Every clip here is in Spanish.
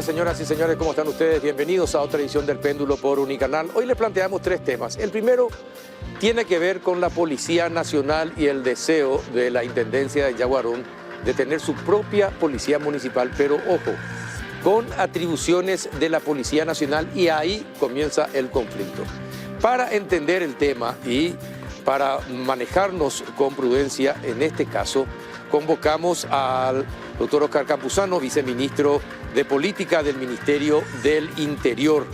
noches, señoras y señores, ¿cómo están ustedes? Bienvenidos a otra edición del Péndulo por Unicanal. Hoy les planteamos tres temas. El primero tiene que ver con la Policía Nacional y el deseo de la Intendencia de Yaguarón de tener su propia Policía Municipal, pero ojo, con atribuciones de la Policía Nacional, y ahí comienza el conflicto. Para entender el tema y para manejarnos con prudencia en este caso, convocamos al doctor Oscar Campuzano, viceministro de Política del Ministerio del Interior.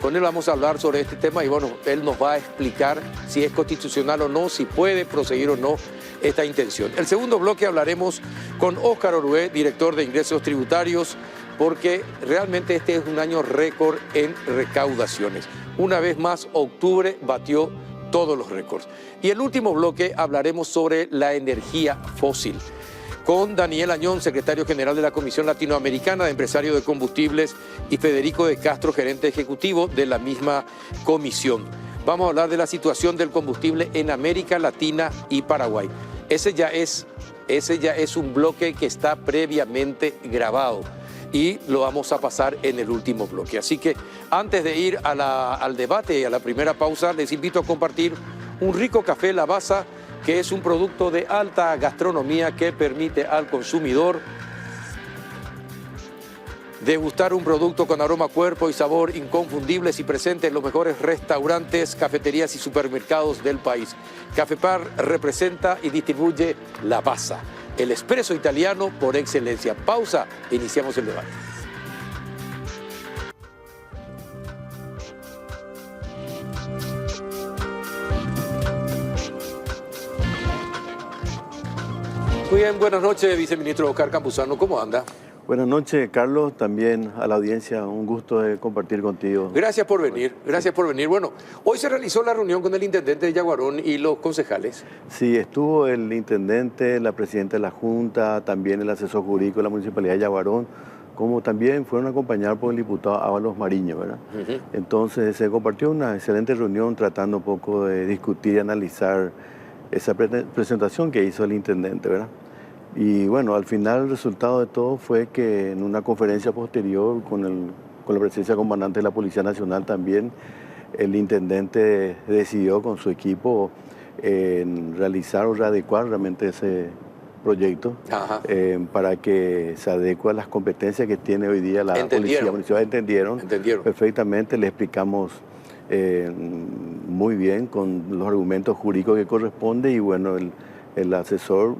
Con él vamos a hablar sobre este tema y bueno, él nos va a explicar si es constitucional o no, si puede proseguir o no esta intención. El segundo bloque hablaremos con Óscar Orué, director de Ingresos Tributarios, porque realmente este es un año récord en recaudaciones. Una vez más, octubre batió todos los récords. Y el último bloque hablaremos sobre la energía fósil, con Daniel Añón, secretario general de la Comisión Latinoamericana de Empresarios de Combustibles, y Federico de Castro, gerente ejecutivo de la misma comisión. Vamos a hablar de la situación del combustible en América Latina y Paraguay. Ese ya es un bloque que está previamente grabado y lo vamos a pasar en el último bloque. Así que antes de ir al debate y a la primera pausa, les invito a compartir un rico café Lavazza, que es un producto de alta gastronomía que permite al consumidor degustar un producto con aroma, cuerpo y sabor inconfundibles y presente en los mejores restaurantes, cafeterías y supermercados del país. Cafepar representa y distribuye Lavazza, el espresso italiano por excelencia. Pausa, iniciamos el debate. Muy bien, buenas noches, viceministro Oscar Campuzano, ¿cómo anda? Buenas noches, Carlos, también a la audiencia, un gusto de compartir contigo. Gracias por venir, gracias por venir. Bueno, hoy se realizó la reunión con el intendente de Yaguarón y los concejales. Sí, estuvo el intendente, la presidenta de la Junta, también el asesor jurídico de la Municipalidad de Yaguarón, como también fueron acompañados por el diputado Ábalos Mariño, ¿verdad? Entonces se compartió una excelente reunión tratando un poco de discutir y analizar esa presentación que hizo el intendente, ¿verdad? Y bueno, al final el resultado de todo fue que en una conferencia posterior con la presencia del comandante de la Policía Nacional también, el intendente decidió con su equipo realizar o readecuar realmente ese proyecto para que se adecue a las competencias que tiene hoy día la Policía Municipal. Entendieron perfectamente, le explicamos muy bien con los argumentos jurídicos que corresponde y bueno, el asesor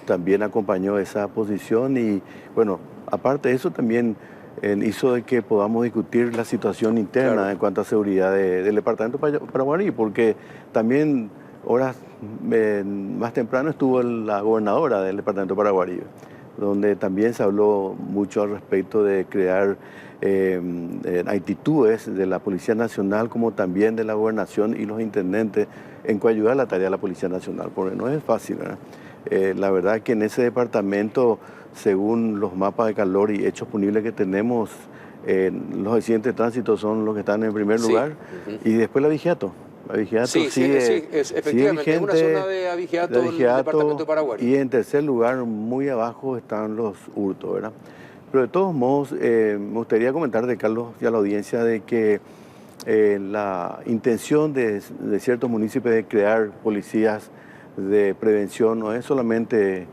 también acompañó esa posición y bueno, aparte de eso también hizo de que podamos discutir la situación interna en cuanto a seguridad del departamento paraguarí, porque también horas más temprano estuvo la gobernadora del departamento paraguarí, donde también se habló mucho al respecto de crear actitudes de la Policía Nacional como también de la gobernación y los intendentes en coayudar la tarea de la Policía Nacional, porque no es fácil, ¿verdad? La verdad que en ese departamento, según los mapas de calor y hechos punibles que tenemos, los accidentes de tránsito son los que están en primer lugar y después la vigiato. La vigiato sigue efectivamente, es una zona de avigiato del departamento de Paraguay. Y en tercer lugar, muy abajo, están los hurtos, ¿verdad? Pero de todos modos, me gustaría comentar, Carlos, y a la audiencia, de que la intención de ciertos municipios de crear policías de prevención no es solamente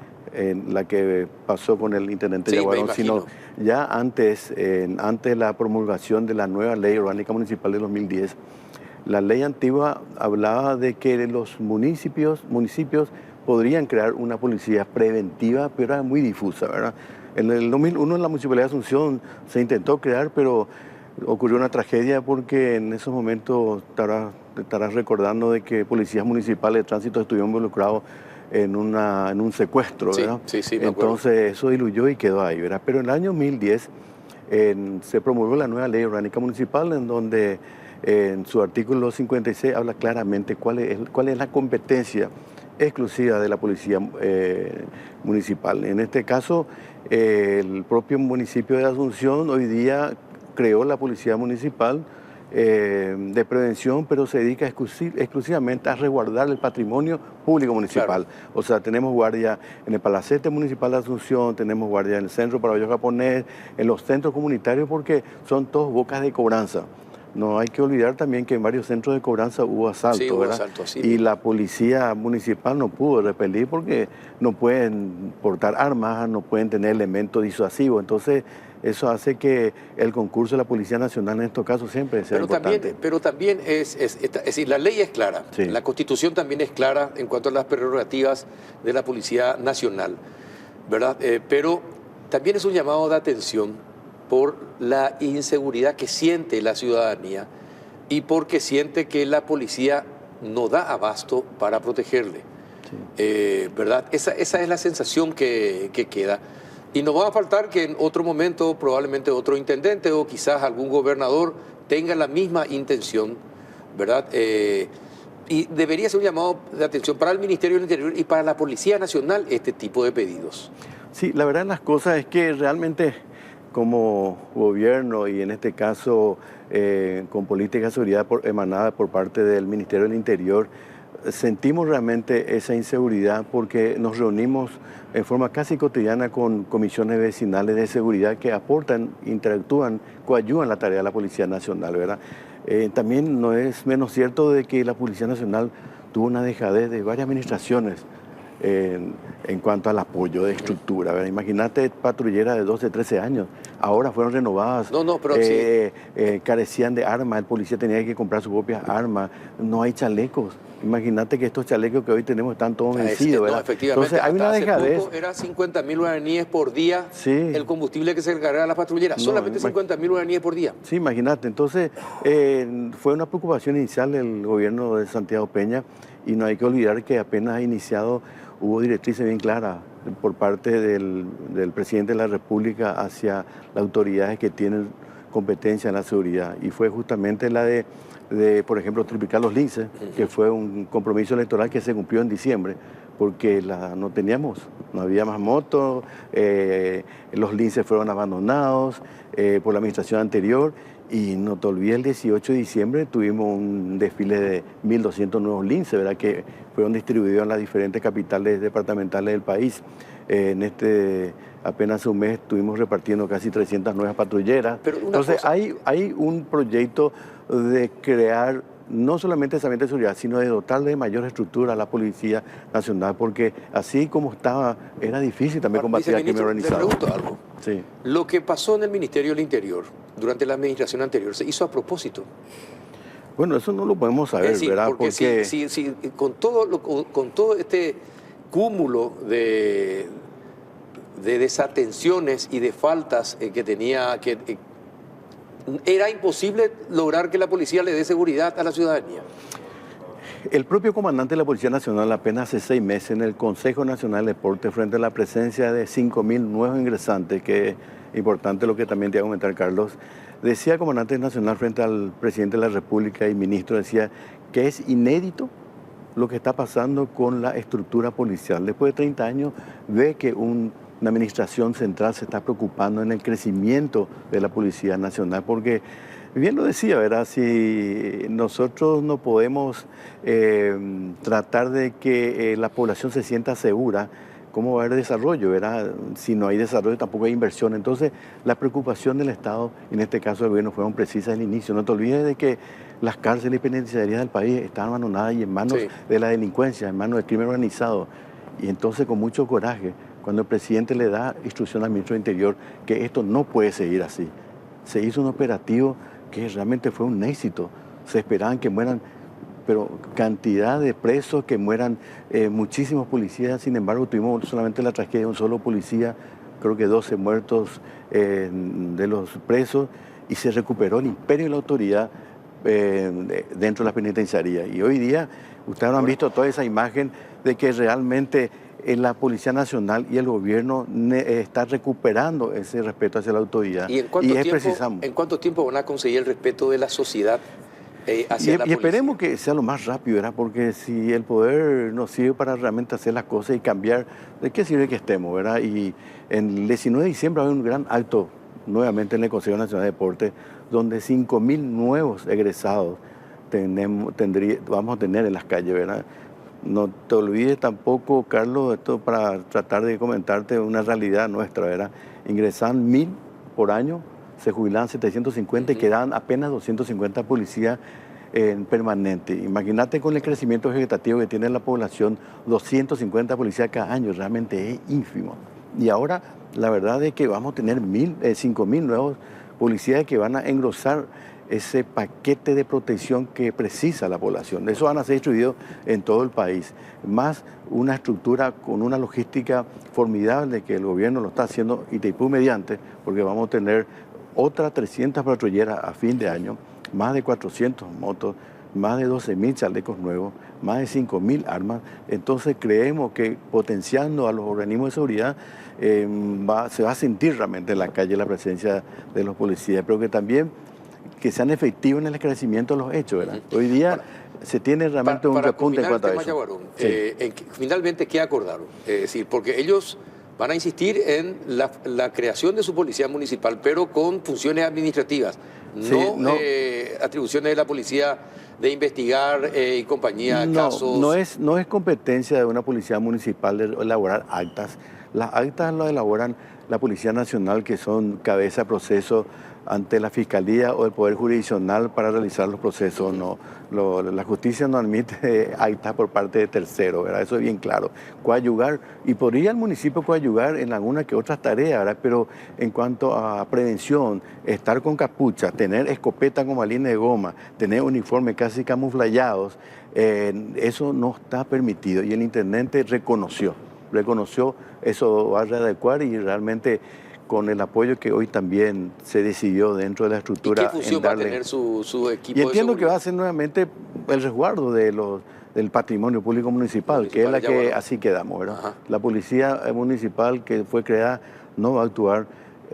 la que pasó con el intendente Yaguarón, sino ya antes de la promulgación de la nueva ley orgánica municipal de 2010, la ley antigua hablaba de que los municipios podrían crear una policía preventiva, pero era muy difusa, ¿verdad? En el 2001 en la Municipalidad de Asunción se intentó crear, pero ocurrió una tragedia porque en esos momentos estarás recordando de que policías municipales de tránsito estuvieron involucrados en un secuestro, ¿verdad? Sí, entonces eso diluyó y quedó ahí, ¿verdad? Pero en el año 2010 se promulgó la nueva ley orgánica municipal en donde en su artículo 56 habla claramente cuál es la competencia exclusiva de la policía municipal. En este caso, el propio municipio de Asunción hoy día creó la policía municipal de prevención, pero se dedica exclusivamente a resguardar el patrimonio público municipal. Claro. O sea, tenemos guardia en el Palacete Municipal de Asunción, tenemos guardia en el Centro Paraguayo Japonés, en los centros comunitarios, porque son todos bocas de cobranza. No hay que olvidar también que en varios centros de cobranza hubo asaltos, sí, ¿verdad? Sí. Y la policía municipal no pudo repelir porque no pueden portar armas, no pueden tener elementos disuasivos. Entonces, eso hace que el concurso de la Policía Nacional en estos casos siempre sea importante. Pero también es decir, la ley es clara, sí. La Constitución también es clara en cuanto a las prerrogativas de la Policía Nacional, ¿verdad? Pero también es un llamado de atención por la inseguridad que siente la ciudadanía y porque siente que la policía no da abasto para protegerle, sí. ¿Verdad? Esa es la sensación que queda. Y no va a faltar que en otro momento probablemente otro intendente o quizás algún gobernador tenga la misma intención, ¿verdad? Y debería ser un llamado de atención para el Ministerio del Interior y para la Policía Nacional este tipo de pedidos. Sí, la verdad de las cosas es que realmente como gobierno y en este caso con política de seguridad emanada por parte del Ministerio del Interior, sentimos realmente esa inseguridad porque nos reunimos en forma casi cotidiana con comisiones vecinales de seguridad que aportan, interactúan, coadyuvan la tarea de la Policía Nacional, ¿verdad? También no es menos cierto de que la Policía Nacional tuvo una dejadez de varias administraciones en cuanto al apoyo de estructura, ¿verdad? Imagínate patrulleras de 12, 13 años, ahora fueron renovadas, carecían de armas, el policía tenía que comprar sus propias armas, no hay chalecos. Imagínate que estos chalecos que hoy tenemos están todos vencidos, ¿verdad? No, efectivamente. Entonces hay una dejadez. Poco era 50.000 guaraníes por día, sí. El combustible que se cargaba a las patrulleras, solamente 50.000 guaraníes por día. Sí, imagínate. Entonces fue una preocupación inicial del gobierno de Santiago Peña y no hay que olvidar que apenas ha iniciado hubo directrices bien claras por parte del presidente de la República hacia las autoridades que tienen competencia en la seguridad y fue justamente la de por ejemplo, triplicar los linces, que fue un compromiso electoral que se cumplió en diciembre, porque no teníamos, no había más motos, los linces fueron abandonados por la administración anterior y no te olvides, el 18 de diciembre tuvimos un desfile de 1.200 nuevos linces, ¿verdad? Que fueron distribuidos en las diferentes capitales departamentales del país. Apenas un mes estuvimos repartiendo casi 300 nuevas patrulleras. Entonces hay un proyecto de crear no solamente ese ambiente de seguridad, sino de dotarle de mayor estructura a la Policía Nacional, porque así como estaba, era difícil también combatir al crimen organizado. Le pregunto algo. Sí. Lo que pasó en el Ministerio del Interior durante la administración anterior, ¿se hizo a propósito? Bueno, eso no lo podemos saber, ¿verdad? Porque si con todo este cúmulo de desatenciones y de faltas que tenía, era imposible lograr que la policía le dé seguridad a la ciudadanía. El propio comandante de la Policía Nacional apenas hace 6 meses en el Consejo Nacional de Deporte, frente a la presencia de 5.000 nuevos ingresantes, que es importante lo que también te voy a comentar, Carlos, decía el comandante nacional frente al presidente de la República y ministro, decía que es inédito lo que está pasando con la estructura policial. Después de 30 años ve que una administración central se está preocupando en el crecimiento de la Policía Nacional, porque bien lo decía, ¿verdad? Si nosotros no podemos tratar de que la población se sienta segura, ¿cómo va a haber desarrollo, verdad? Si no hay desarrollo, tampoco hay inversión. Entonces, la preocupación del Estado, en este caso del gobierno, fueron precisas al inicio. No te olvides de que las cárceles y penitenciarias del país están abandonadas y en manos de la delincuencia, en manos del crimen organizado. Y entonces, con mucho coraje, cuando el presidente le da instrucción al ministro del Interior que esto no puede seguir así, se hizo un operativo que realmente fue un éxito. Se esperaban que mueran, pero cantidad de presos, que mueran muchísimos policías. Sin embargo, tuvimos solamente la tragedia de un solo policía, creo que 12 muertos de los presos, y se recuperó el imperio y la autoridad dentro de la penitenciaría. Y hoy día, ustedes han visto toda esa imagen de que realmente la Policía Nacional y el gobierno está recuperando ese respeto hacia la autoridad. ¿Y en cuánto tiempo van a conseguir el respeto de la sociedad hacia la policía? Y esperemos que sea lo más rápido, ¿verdad? Porque si el poder nos sirve para realmente hacer las cosas y cambiar, ¿de qué sirve que estemos, verdad? Y en el 19 de diciembre hay un gran acto nuevamente en el Consejo Nacional de Deporte, donde 5.000 nuevos egresados vamos a tener en las calles, ¿verdad? No te olvides tampoco, Carlos, esto para tratar de comentarte una realidad nuestra, ¿verdad? Ingresan 1.000 por año, se jubilan 750 y quedan apenas 250 policías en permanente. Imagínate con el crecimiento vegetativo que tiene la población, 250 policías cada año, realmente es ínfimo. Y ahora la verdad es que vamos a tener 5.000 nuevos policías que van a engrosar ese paquete de protección que precisa la población. Eso van a ser distribuidos en todo el país. Más una estructura con una logística formidable que el gobierno lo está haciendo Itaipú mediante, porque vamos a tener otras 300 patrulleras a fin de año, más de 400 motos, más de 12.000 chalecos nuevos, más de 5.000 armas. Entonces creemos que potenciando a los organismos de seguridad se va a sentir realmente en la calle la presencia de los policías, pero que también que sean efectivos en el esclarecimiento de los hechos, ¿verdad? Hoy día se tiene realmente un repunte en cuanto a eso. Yaguarón, finalmente, ¿qué acordaron? Es decir, porque ellos van a insistir en la creación de su policía municipal, pero con funciones administrativas, no atribuciones de la policía de investigar y compañía, casos. No es competencia de una policía municipal de elaborar actas. Las actas las elaboran la Policía Nacional, que son cabeza de proceso ante la Fiscalía o el Poder Jurisdiccional para realizar los procesos. La justicia no admite actas por parte de terceros, ¿verdad? Eso es bien claro. Coadyuvar, y podría el municipio coadyuvar en alguna que otras tareas, ¿verdad? Pero en cuanto a prevención, estar con capucha, tener escopeta con balines de goma, tener uniformes casi camuflayados, eso no está permitido. Y el intendente reconoció eso va a readecuar y realmente con el apoyo que hoy también se decidió dentro de la estructura. ¿Y qué función va a tener su equipo? Y entiendo que va a ser nuevamente el resguardo del patrimonio público municipal, que es la que así quedamos, ¿verdad? Ajá. La policía municipal que fue creada no va a actuar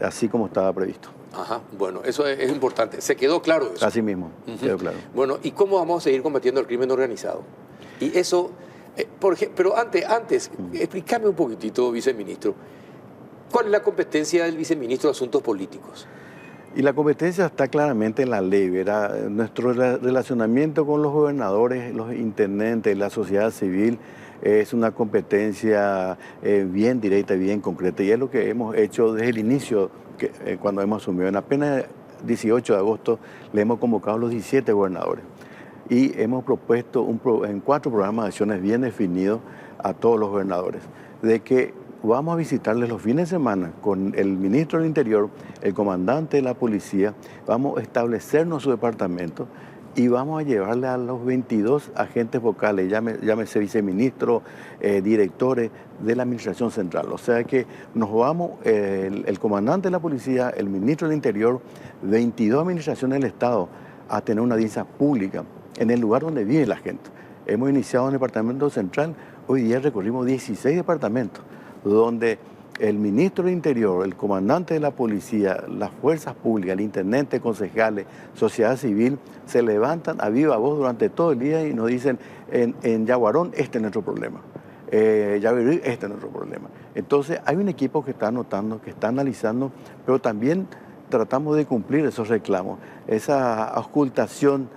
así como estaba previsto. Ajá, bueno, eso es importante. ¿Se quedó claro eso? Así mismo, quedó claro. Bueno, ¿y cómo vamos a seguir combatiendo el crimen organizado? Y eso, pero antes, explícame un poquitito, viceministro, ¿cuál es la competencia del viceministro de Asuntos Políticos? Y la competencia está claramente en la ley, ¿verdad? Nuestro relacionamiento con los gobernadores, los intendentes, la sociedad civil, es una competencia bien directa y bien concreta. Y es lo que hemos hecho desde el inicio, cuando hemos asumido. En apenas 18 de agosto le hemos convocado a los 17 gobernadores. Y hemos propuesto en 4 programas de acciones bien definidos a todos los gobernadores, de que vamos a visitarles los fines de semana con el ministro del Interior, el comandante de la policía, vamos a establecernos su departamento y vamos a llevarle a los 22 agentes vocales, llámese viceministro, directores de la administración central. O sea que nos vamos, el comandante de la policía, el ministro del Interior, 22 administraciones del Estado, a tener una audiencia pública en el lugar donde vive la gente. Hemos iniciado en el departamento central, hoy día recorrimos 16 departamentos, donde el ministro del Interior, el comandante de la policía, las fuerzas públicas, el intendente, concejales, sociedad civil, se levantan a viva voz durante todo el día y nos dicen, en Yaguarón este es nuestro problema, Yaberí este es nuestro problema. Entonces hay un equipo que está anotando, que está analizando, pero también tratamos de cumplir esos reclamos, esa ocultación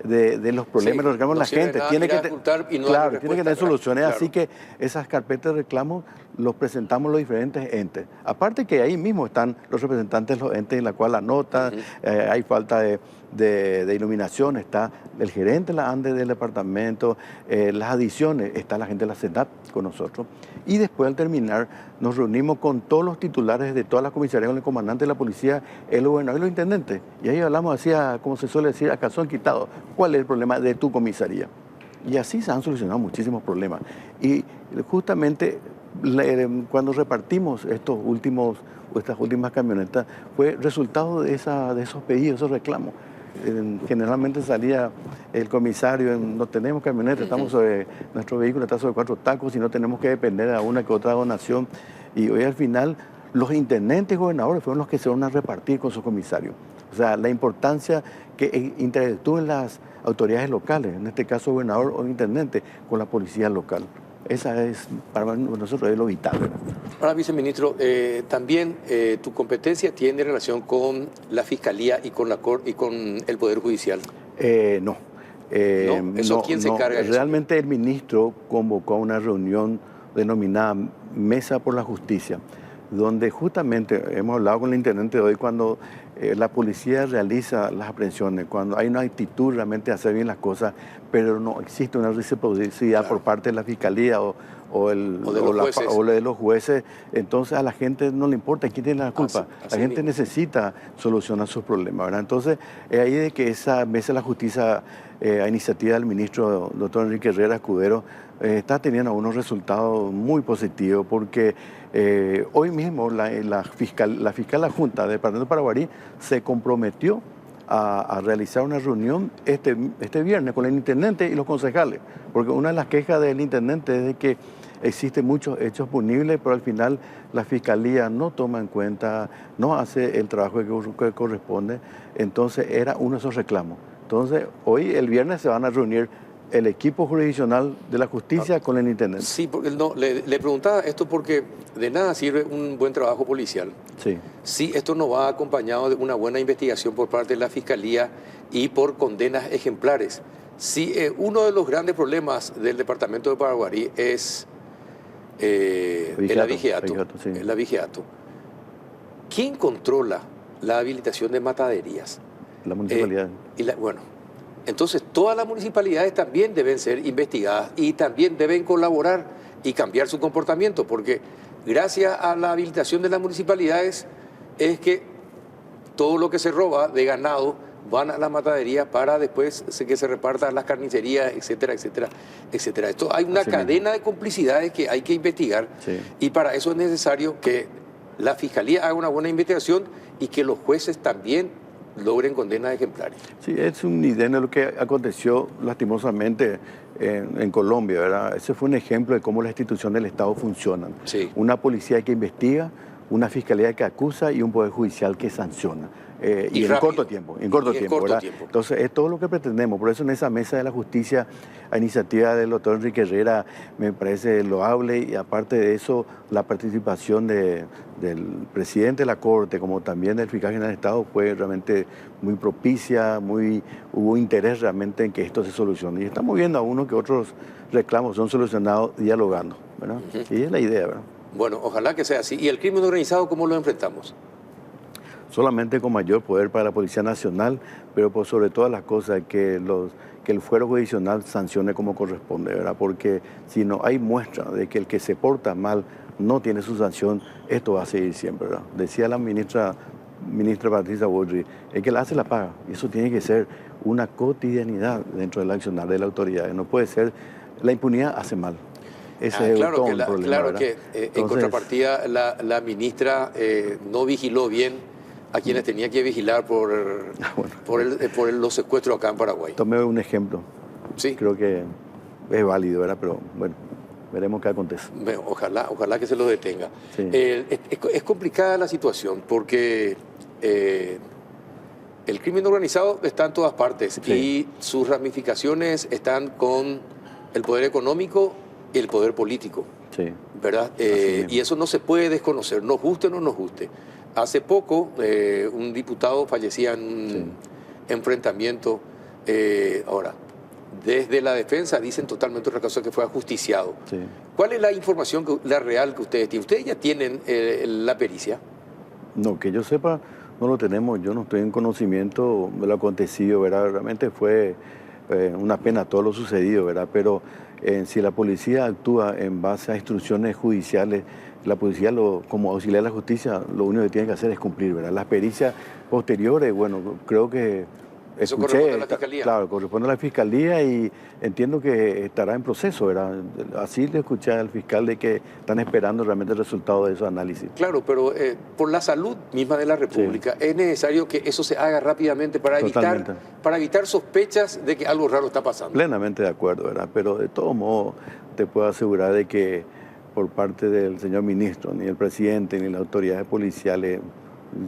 de los problemas, los reclamos de la gente. Tiene que tener soluciones, claro. Así que esas carpetas de reclamos los presentamos los diferentes entes. Aparte que ahí mismo están los representantes de los entes en la cual anotan, hay falta de iluminación, está el gerente de la ANDE del departamento, las adiciones, está la gente de la CENAP con nosotros. Y después al terminar nos reunimos con todos los titulares de todas las comisarías, con el comandante de la policía, el gobernador y los intendentes. Y ahí hablamos así, como se suele decir, a calzón quitado. ¿Cuál es el problema de tu comisaría? Y así se han solucionado muchísimos problemas. Y justamente cuando repartimos estas últimas camionetas, fue resultado de esos pedidos, esos reclamos. Generalmente salía el comisario, no tenemos camioneta, estamos sobre, nuestro vehículo está sobre 4 tacos y no tenemos que depender de una que otra donación. Y hoy al final los intendentes y gobernadores fueron los que se van a repartir con sus comisarios. O sea, la importancia que interactúen las autoridades locales, en este caso gobernador o intendente, con la policía local. Esa es, para nosotros es lo vital, ¿verdad? Ahora, viceministro, también tu competencia tiene relación con la Fiscalía y con la Corte y con el Poder Judicial. No. ¿No? ¿Eso quién se encarga de eso? Realmente el ministro convocó a una reunión denominada Mesa por la Justicia, donde justamente hemos hablado con el intendente hoy cuando la policía realiza las aprehensiones, cuando hay una actitud realmente de hacer bien las cosas, pero no existe una reciprocidad por parte de la Fiscalía o de los jueces, entonces a la gente no le importa quién tiene la culpa. La gente necesita solucionar sus problemas, ¿verdad? Entonces, es ahí de que esa Mesa de la Justicia, a iniciativa del ministro doctor Enrique Herrera Escudero, está teniendo unos resultados muy positivos porque hoy mismo la fiscal adjunta del Departamento de Paraguarí se comprometió a realizar una reunión este viernes con el intendente y los concejales, porque una de las quejas del intendente es de que existen muchos hechos punibles, pero al final la Fiscalía no toma en cuenta, no hace el trabajo que corresponde, entonces era uno de esos reclamos. Entonces, hoy, el viernes, se van a reunir el equipo jurisdiccional de la justicia con el intendente. Sí, porque le preguntaba esto porque de nada sirve un buen trabajo policial. Sí. Si esto no va acompañado de una buena investigación por parte de la Fiscalía y por condenas ejemplares. Si uno de los grandes problemas del departamento de Paraguarí es el abigeato. ¿Quién controla la habilitación de mataderías? La municipalidad. Bueno, entonces todas las municipalidades también deben ser investigadas y también deben colaborar y cambiar su comportamiento, porque gracias a la habilitación de las municipalidades es que todo lo que se roba de ganado van a la matadería para después que se repartan las carnicerías, etcétera, etcétera, etcétera. Esto hay una cadena de complicidades que hay que investigar y para eso es necesario que la Fiscalía haga una buena investigación y que los jueces también logren condenas ejemplares. Sí, es un idea de lo que aconteció lastimosamente en Colombia, ¿verdad? Ese fue un ejemplo de cómo las instituciones del Estado funcionan. Sí. Una policía que investiga, una fiscalía que acusa y un poder judicial que sanciona. Y en corto tiempo, Entonces, es todo lo que pretendemos. Por eso en esa Mesa de la Justicia, a iniciativa del doctor Enrique Herrera, me parece loable, y aparte de eso, la participación del presidente de la Corte, como también del fiscal general del Estado, fue realmente muy propicia, hubo interés realmente en que esto se solucione. Y estamos viendo a uno que otros reclamos son solucionados dialogando, ¿verdad? Y es la idea, ¿verdad? Bueno, ojalá que sea así. ¿Y el crimen organizado cómo lo enfrentamos? Solamente con mayor poder para la Policía Nacional, pero por sobre todas las cosas que el fuero jurisdiccional sancione como corresponde, ¿verdad? Porque si no hay muestra de que el que se porta mal no tiene su sanción, esto va a seguir siempre, ¿verdad? Decía la ministra Patricia Bullrich, el que la hace la paga, y eso tiene que ser una cotidianidad dentro del accionar de la autoridad. No puede ser, la impunidad hace mal. Ese es todo un problema, claro que en contrapartida la ministra no vigiló bien a quienes tenía que vigilar por los secuestros acá en Paraguay. Tomé un ejemplo. Sí. Creo que es válido, ¿verdad? Pero bueno, veremos qué acontece. Ojalá que se lo detenga. Sí. Es complicada la situación porque el crimen organizado está en todas partes y sus ramificaciones están con el poder económico y el poder político. Sí. ¿Verdad? Y eso no se puede desconocer, nos guste o no nos guste. Hace poco un diputado fallecía en un enfrentamiento. Ahora, desde la defensa dicen totalmente otra cosa, que fue ajusticiado. Sí. ¿Cuál es la información, la real que ustedes tienen? ¿Ustedes ya tienen la pericia? No, que yo sepa, no lo tenemos. Yo no estoy en conocimiento de lo acontecido, ¿verdad? Realmente fue una pena todo lo sucedido, ¿verdad? Pero si la policía actúa en base a instrucciones judiciales, la policía, como auxiliar de la justicia, lo único que tiene que hacer es cumplir, ¿verdad? Las pericias posteriores, bueno, creo que ¿Eso corresponde a la Fiscalía? Claro, corresponde a la Fiscalía y entiendo que estará en proceso, ¿verdad? Así le escuché al fiscal de que están esperando realmente el resultado de esos análisis. Claro, pero por la salud misma de la República es necesario que eso se haga rápidamente para evitar sospechas de que algo raro está pasando. Plenamente de acuerdo, ¿verdad? Pero de todos modos te puedo asegurar de que por parte del señor ministro, ni el presidente, ni las autoridades policiales,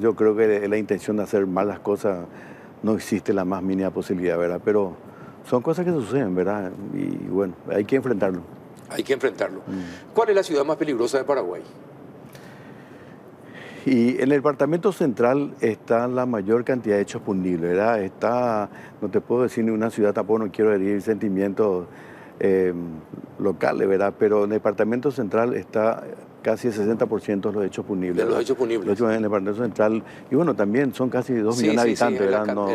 yo creo que la intención de hacer malas cosas no existe la más mínima posibilidad, ¿verdad? Pero son cosas que suceden, ¿verdad? Y bueno, hay que enfrentarlo. Hay que enfrentarlo. ¿Cuál es la ciudad más peligrosa de Paraguay? Y en el departamento central está la mayor cantidad de hechos punibles, ¿verdad? Está, no te puedo decir ni una ciudad, tampoco no quiero herir sentimientos locales, ¿verdad? Pero en el departamento central está casi el 60% de los hechos punibles. De los ¿verdad? hechos punibles. Los hechos en el departamento central, y bueno, también son casi 2 millones de habitantes, ¿verdad? El no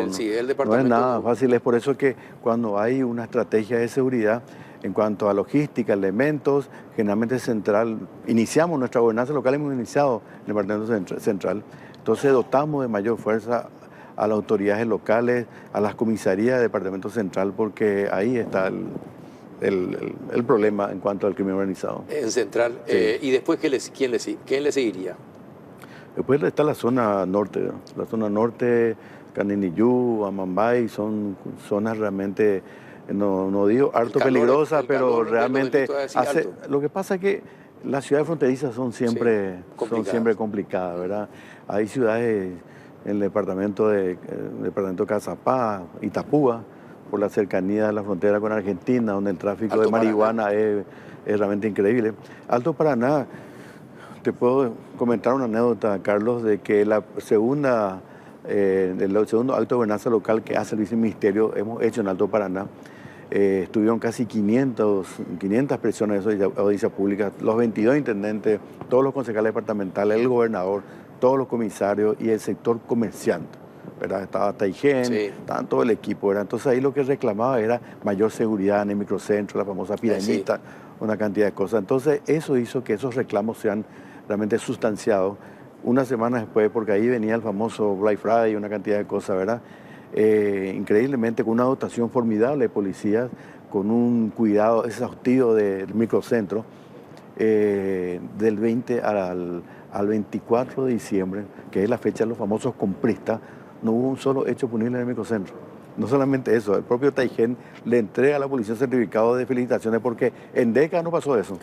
departamento... es nada fácil, es por eso que cuando hay una estrategia de seguridad, en cuanto a logística, elementos, generalmente central, iniciamos nuestra gobernanza local, hemos iniciado en el departamento central, entonces dotamos de mayor fuerza a las autoridades locales, a las comisarías del departamento central, porque ahí está el problema en cuanto al crimen organizado. En central. Sí. ¿Y después quién le seguiría? Después está la zona norte, ¿no? La zona norte, Caniniyú, Amambay, son zonas realmente, no digo harto peligrosas, pero realmente lo que pasa es que las ciudades fronterizas son siempre complicadas, ¿verdad? Hay ciudades en el departamento de Cazapá, Itapúa, por la cercanía de la frontera con Argentina, donde el tráfico de marihuana es realmente increíble. Alto Paraná, te puedo comentar una anécdota, Carlos, de que el segundo acto de gobernanza local que hace el viceministerio hemos hecho en Alto Paraná. Estuvieron casi 500 personas de audiencia pública, los 22 intendentes, todos los concejales departamentales, el gobernador, todos los comisarios y el sector comerciante, ¿verdad? Estaba Taigen, estaba todo el equipo, ¿verdad? Entonces ahí lo que reclamaba era mayor seguridad en el microcentro, la famosa pirañita, una cantidad de cosas. Entonces eso hizo que esos reclamos sean realmente sustanciados. Una semana después, porque ahí venía el famoso Black Friday y una cantidad de cosas, ¿verdad? Increíblemente con una dotación formidable de policías, con un cuidado exhaustivo del microcentro, del 20 al 24 de diciembre, que es la fecha de los famosos compristas, no hubo un solo hecho punible en el microcentro. No solamente eso, el propio Taigen le entrega a la policía certificado de felicitaciones porque en décadas no pasó eso.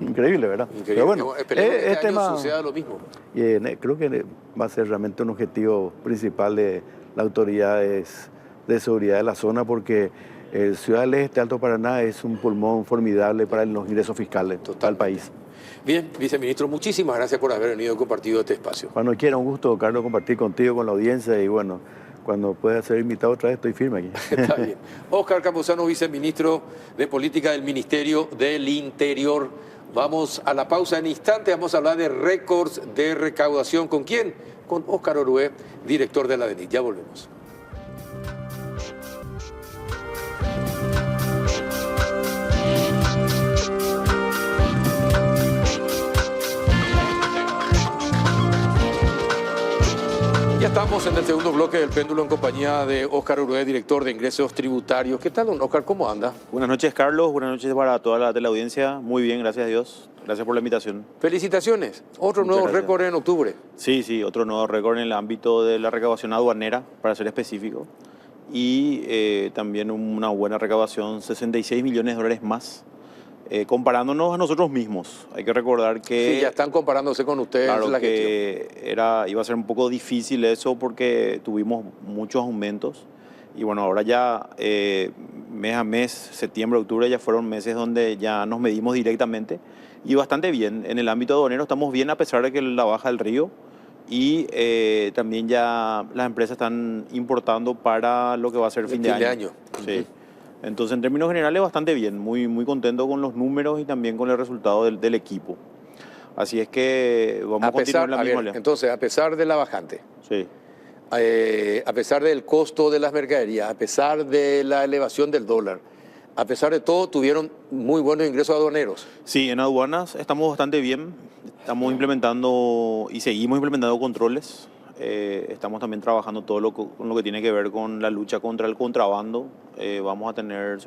Increíble, ¿verdad? Increíble. Pero bueno, este año suceda lo mismo. Creo que va a ser realmente un objetivo principal de las autoridades de seguridad de la zona, porque Ciudad del Este, Alto Paraná, es un pulmón formidable para los ingresos fiscales del país. Bien, viceministro, muchísimas gracias por haber venido y compartido este espacio. Cuando quiera, un gusto, Carlos, compartir contigo, con la audiencia, y bueno, cuando pueda ser invitado otra vez, estoy firme aquí. Está bien. Óscar Campuzano, viceministro de Política del Ministerio del Interior. Vamos a la pausa en instante, vamos a hablar de récords de recaudación. ¿Con quién? Con Óscar Orué, director de la DENIT. Ya volvemos. Ya estamos en el segundo bloque del Péndulo en compañía de Óscar Orué, director de Ingresos Tributarios. ¿Qué tal, don Óscar? ¿Cómo anda? Buenas noches, Carlos. Buenas noches para toda la teleaudiencia. Muy bien, gracias a Dios. Gracias por la invitación. Felicitaciones. Otro nuevo récord en octubre. Sí, otro nuevo récord en el ámbito de la recaudación aduanera, para ser específico. Y también una buena recaudación, 66 millones de dólares más. Comparándonos a nosotros mismos. Hay que recordar que... Sí, ya están comparándose con ustedes. Claro que iba a ser un poco difícil eso porque tuvimos muchos aumentos. Y bueno, ahora ya mes a mes, septiembre, octubre, ya fueron meses donde ya nos medimos directamente. Y bastante bien. En el ámbito aduanero estamos bien a pesar de que la baja del río. Y también ya las empresas están importando para lo que va a ser fin de año. Sí. Entonces, en términos generales, bastante bien, muy contento con los números y también con el resultado del equipo. Así es que vamos a continuar en la misma línea. Entonces, a pesar de la bajante, sí. A pesar del costo de las mercaderías, a pesar de la elevación del dólar, a pesar de todo, tuvieron muy buenos ingresos aduaneros. Sí, en aduanas estamos bastante bien. Estamos implementando y seguimos implementando controles. Estamos también trabajando con lo que tiene que ver con la lucha contra el contrabando. Vamos a tener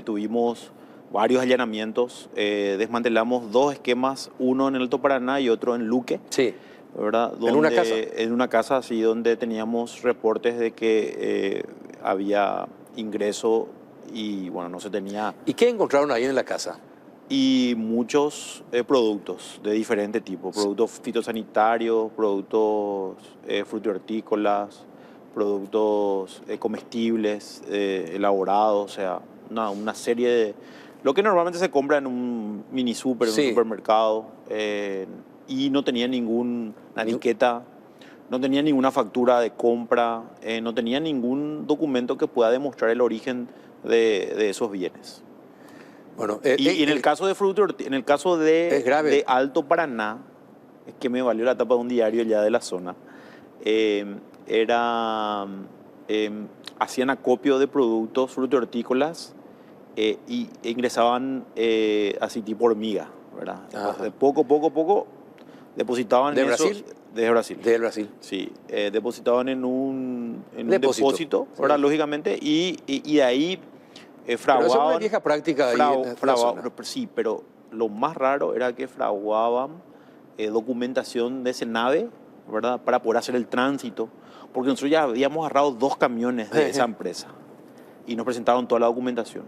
tuvimos varios allanamientos. Desmantelamos 2 esquemas, uno en el Alto Paraná y otro en Luque. Sí. ¿Verdad? ¿En una casa? En una casa, sí, donde teníamos reportes de que había ingreso y bueno, no se tenía... ¿Y qué encontraron ahí en la casa? Y muchos productos de diferente tipo, productos fitosanitarios, productos frutícolas, productos comestibles, elaborados, o sea, una serie Lo que normalmente se compra en un mini super, en Sí. un supermercado, y no tenía ninguna etiqueta, no tenía ninguna factura de compra, no tenía ningún documento que pueda demostrar el origen de esos bienes. Bueno, Y en el caso de en el caso es grave. de Alto Paraná, es que me valió la tapa de un diario ya de la zona, hacían acopio de productos frutícolas y ingresaban así tipo hormiga, ¿verdad? Ajá. De poco, depositaban ¿De en eso. Brasil? Desde Brasil. Del Brasil. Sí, depositaban en un Depósito. depósito, ¿verdad? Sí. Lógicamente, y de ahí Pero fraguaban. eso es una vieja práctica ahí en la zona. Sí, pero lo más raro era que fraguaban documentación de ese nave, ¿verdad? Para poder hacer el tránsito, porque nosotros ya habíamos agarrado 2 camiones de esa empresa y nos presentaron toda la documentación,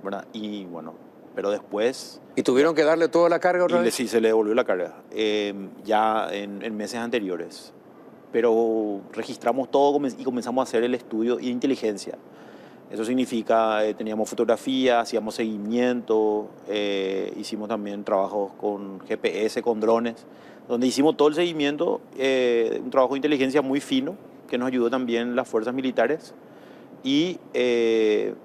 ¿verdad? Y bueno, pero después... ¿Y tuvieron que darle toda la carga otra vez? Sí, se le devolvió la carga, ya en meses anteriores. Pero registramos todo y comenzamos a hacer el estudio de inteligencia. Eso significa, teníamos fotografía, hacíamos seguimiento, hicimos también trabajos con GPS, con drones, donde hicimos todo el seguimiento, un trabajo de inteligencia muy fino, que nos ayudó también las fuerzas militares, y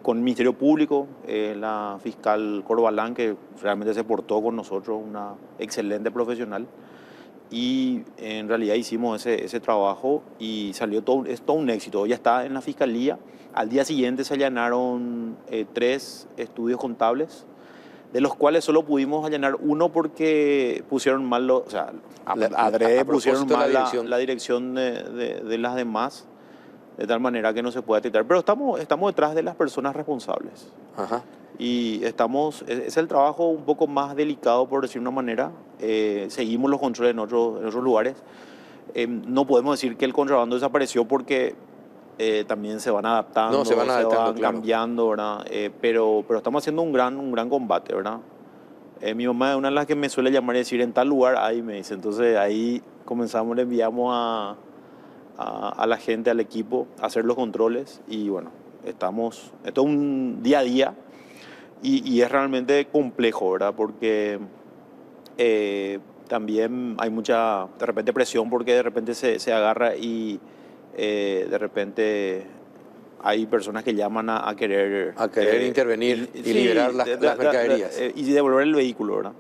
con el Ministerio Público, la fiscal Corbalán, que realmente se portó con nosotros, una excelente profesional, y en realidad hicimos ese trabajo y salió es todo un éxito. Ya está en la fiscalía. Al día siguiente se allanaron 3 estudios contables, de los cuales solo pudimos allanar uno porque pusieron mal, o sea, adrede pusieron mal la dirección de las demás, de tal manera que no se puede detectar. Pero estamos detrás de las personas responsables. Ajá. Y es el trabajo un poco más delicado, por decir una manera. Seguimos los controles en otros lugares. No podemos decir que el contrabando desapareció porque también se van adaptando, se van claro, cambiando, ¿verdad? Pero estamos haciendo un gran combate, ¿verdad? Mi mamá es una de las que me suele llamar y decir, en tal lugar, ahí me dice. Entonces ahí comenzamos, le enviamos a la gente, al equipo, a hacer los controles y bueno, esto es un día a día. Y es realmente complejo, ¿verdad? Porque también hay mucha, de repente, presión porque de repente se agarra y de repente hay personas que llaman a querer... intervenir y sí, liberar las mercaderías. Y devolver el vehículo, ¿verdad?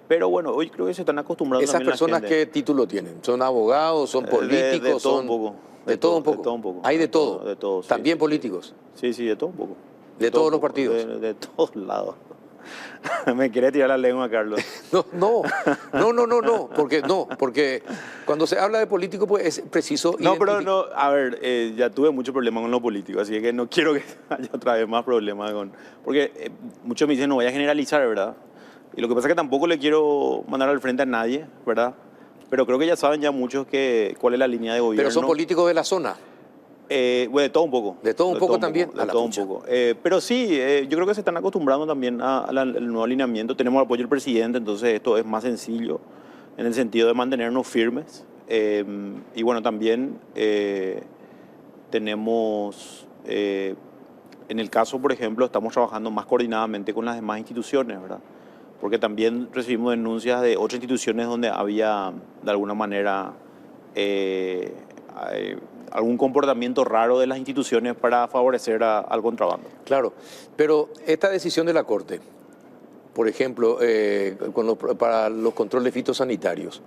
Pero bueno, hoy creo que se están acostumbrando. ¿Esas personas qué título tienen? ¿Son abogados? ¿Son políticos? De todo un poco. De todo un poco. De todo un poco. Hay de todo. De todo, sí. También políticos. Sí, de todo un poco. De todos los partidos. De todos lados. Me quiere tirar la lengua, Carlos. No, porque cuando se habla de político, pues es preciso. No, pero no, a ver, ya tuve mucho problema con lo político, así que no quiero que haya otra vez más problemas porque muchos me dicen, no voy a generalizar, ¿verdad? Y lo que pasa es que tampoco le quiero mandar al frente a nadie, ¿verdad? Pero creo que ya saben muchos cuál es la línea de gobierno. Pero son políticos de la zona. Bueno, de todo un poco. De todo un poco también. De todo un poco. Pero sí, yo creo que se están acostumbrando también al nuevo alineamiento. Tenemos el apoyo del presidente, entonces esto es más sencillo en el sentido de mantenernos firmes. Y bueno, también tenemos, en el caso, por ejemplo, estamos trabajando más coordinadamente con las demás instituciones, ¿verdad? Porque también recibimos denuncias de otras instituciones donde había, de alguna manera, algún comportamiento raro de las instituciones para favorecer al contrabando. Claro, pero esta decisión de la Corte, por ejemplo, para los controles fitosanitarios,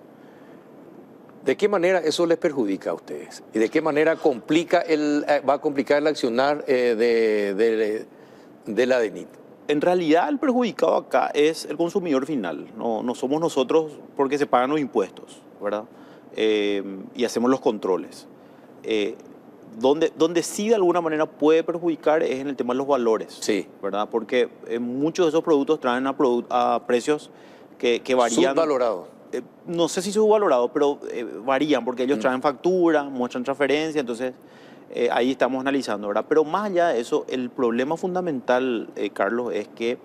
¿de qué manera eso les perjudica a ustedes? ¿Y de qué manera va a complicar el accionar de la DENIT? En realidad el perjudicado acá es el consumidor final, no somos nosotros porque se pagan los impuestos, ¿verdad? Y hacemos los controles. Donde sí de alguna manera puede perjudicar es en el tema de los valores, sí, ¿verdad? Porque muchos de esos productos traen a precios que varían. Subvalorados. No sé si subvalorados, pero varían porque ellos traen factura, muestran transferencia, entonces ahí estamos analizando, ¿verdad? Pero más allá de eso, el problema fundamental, Carlos, es que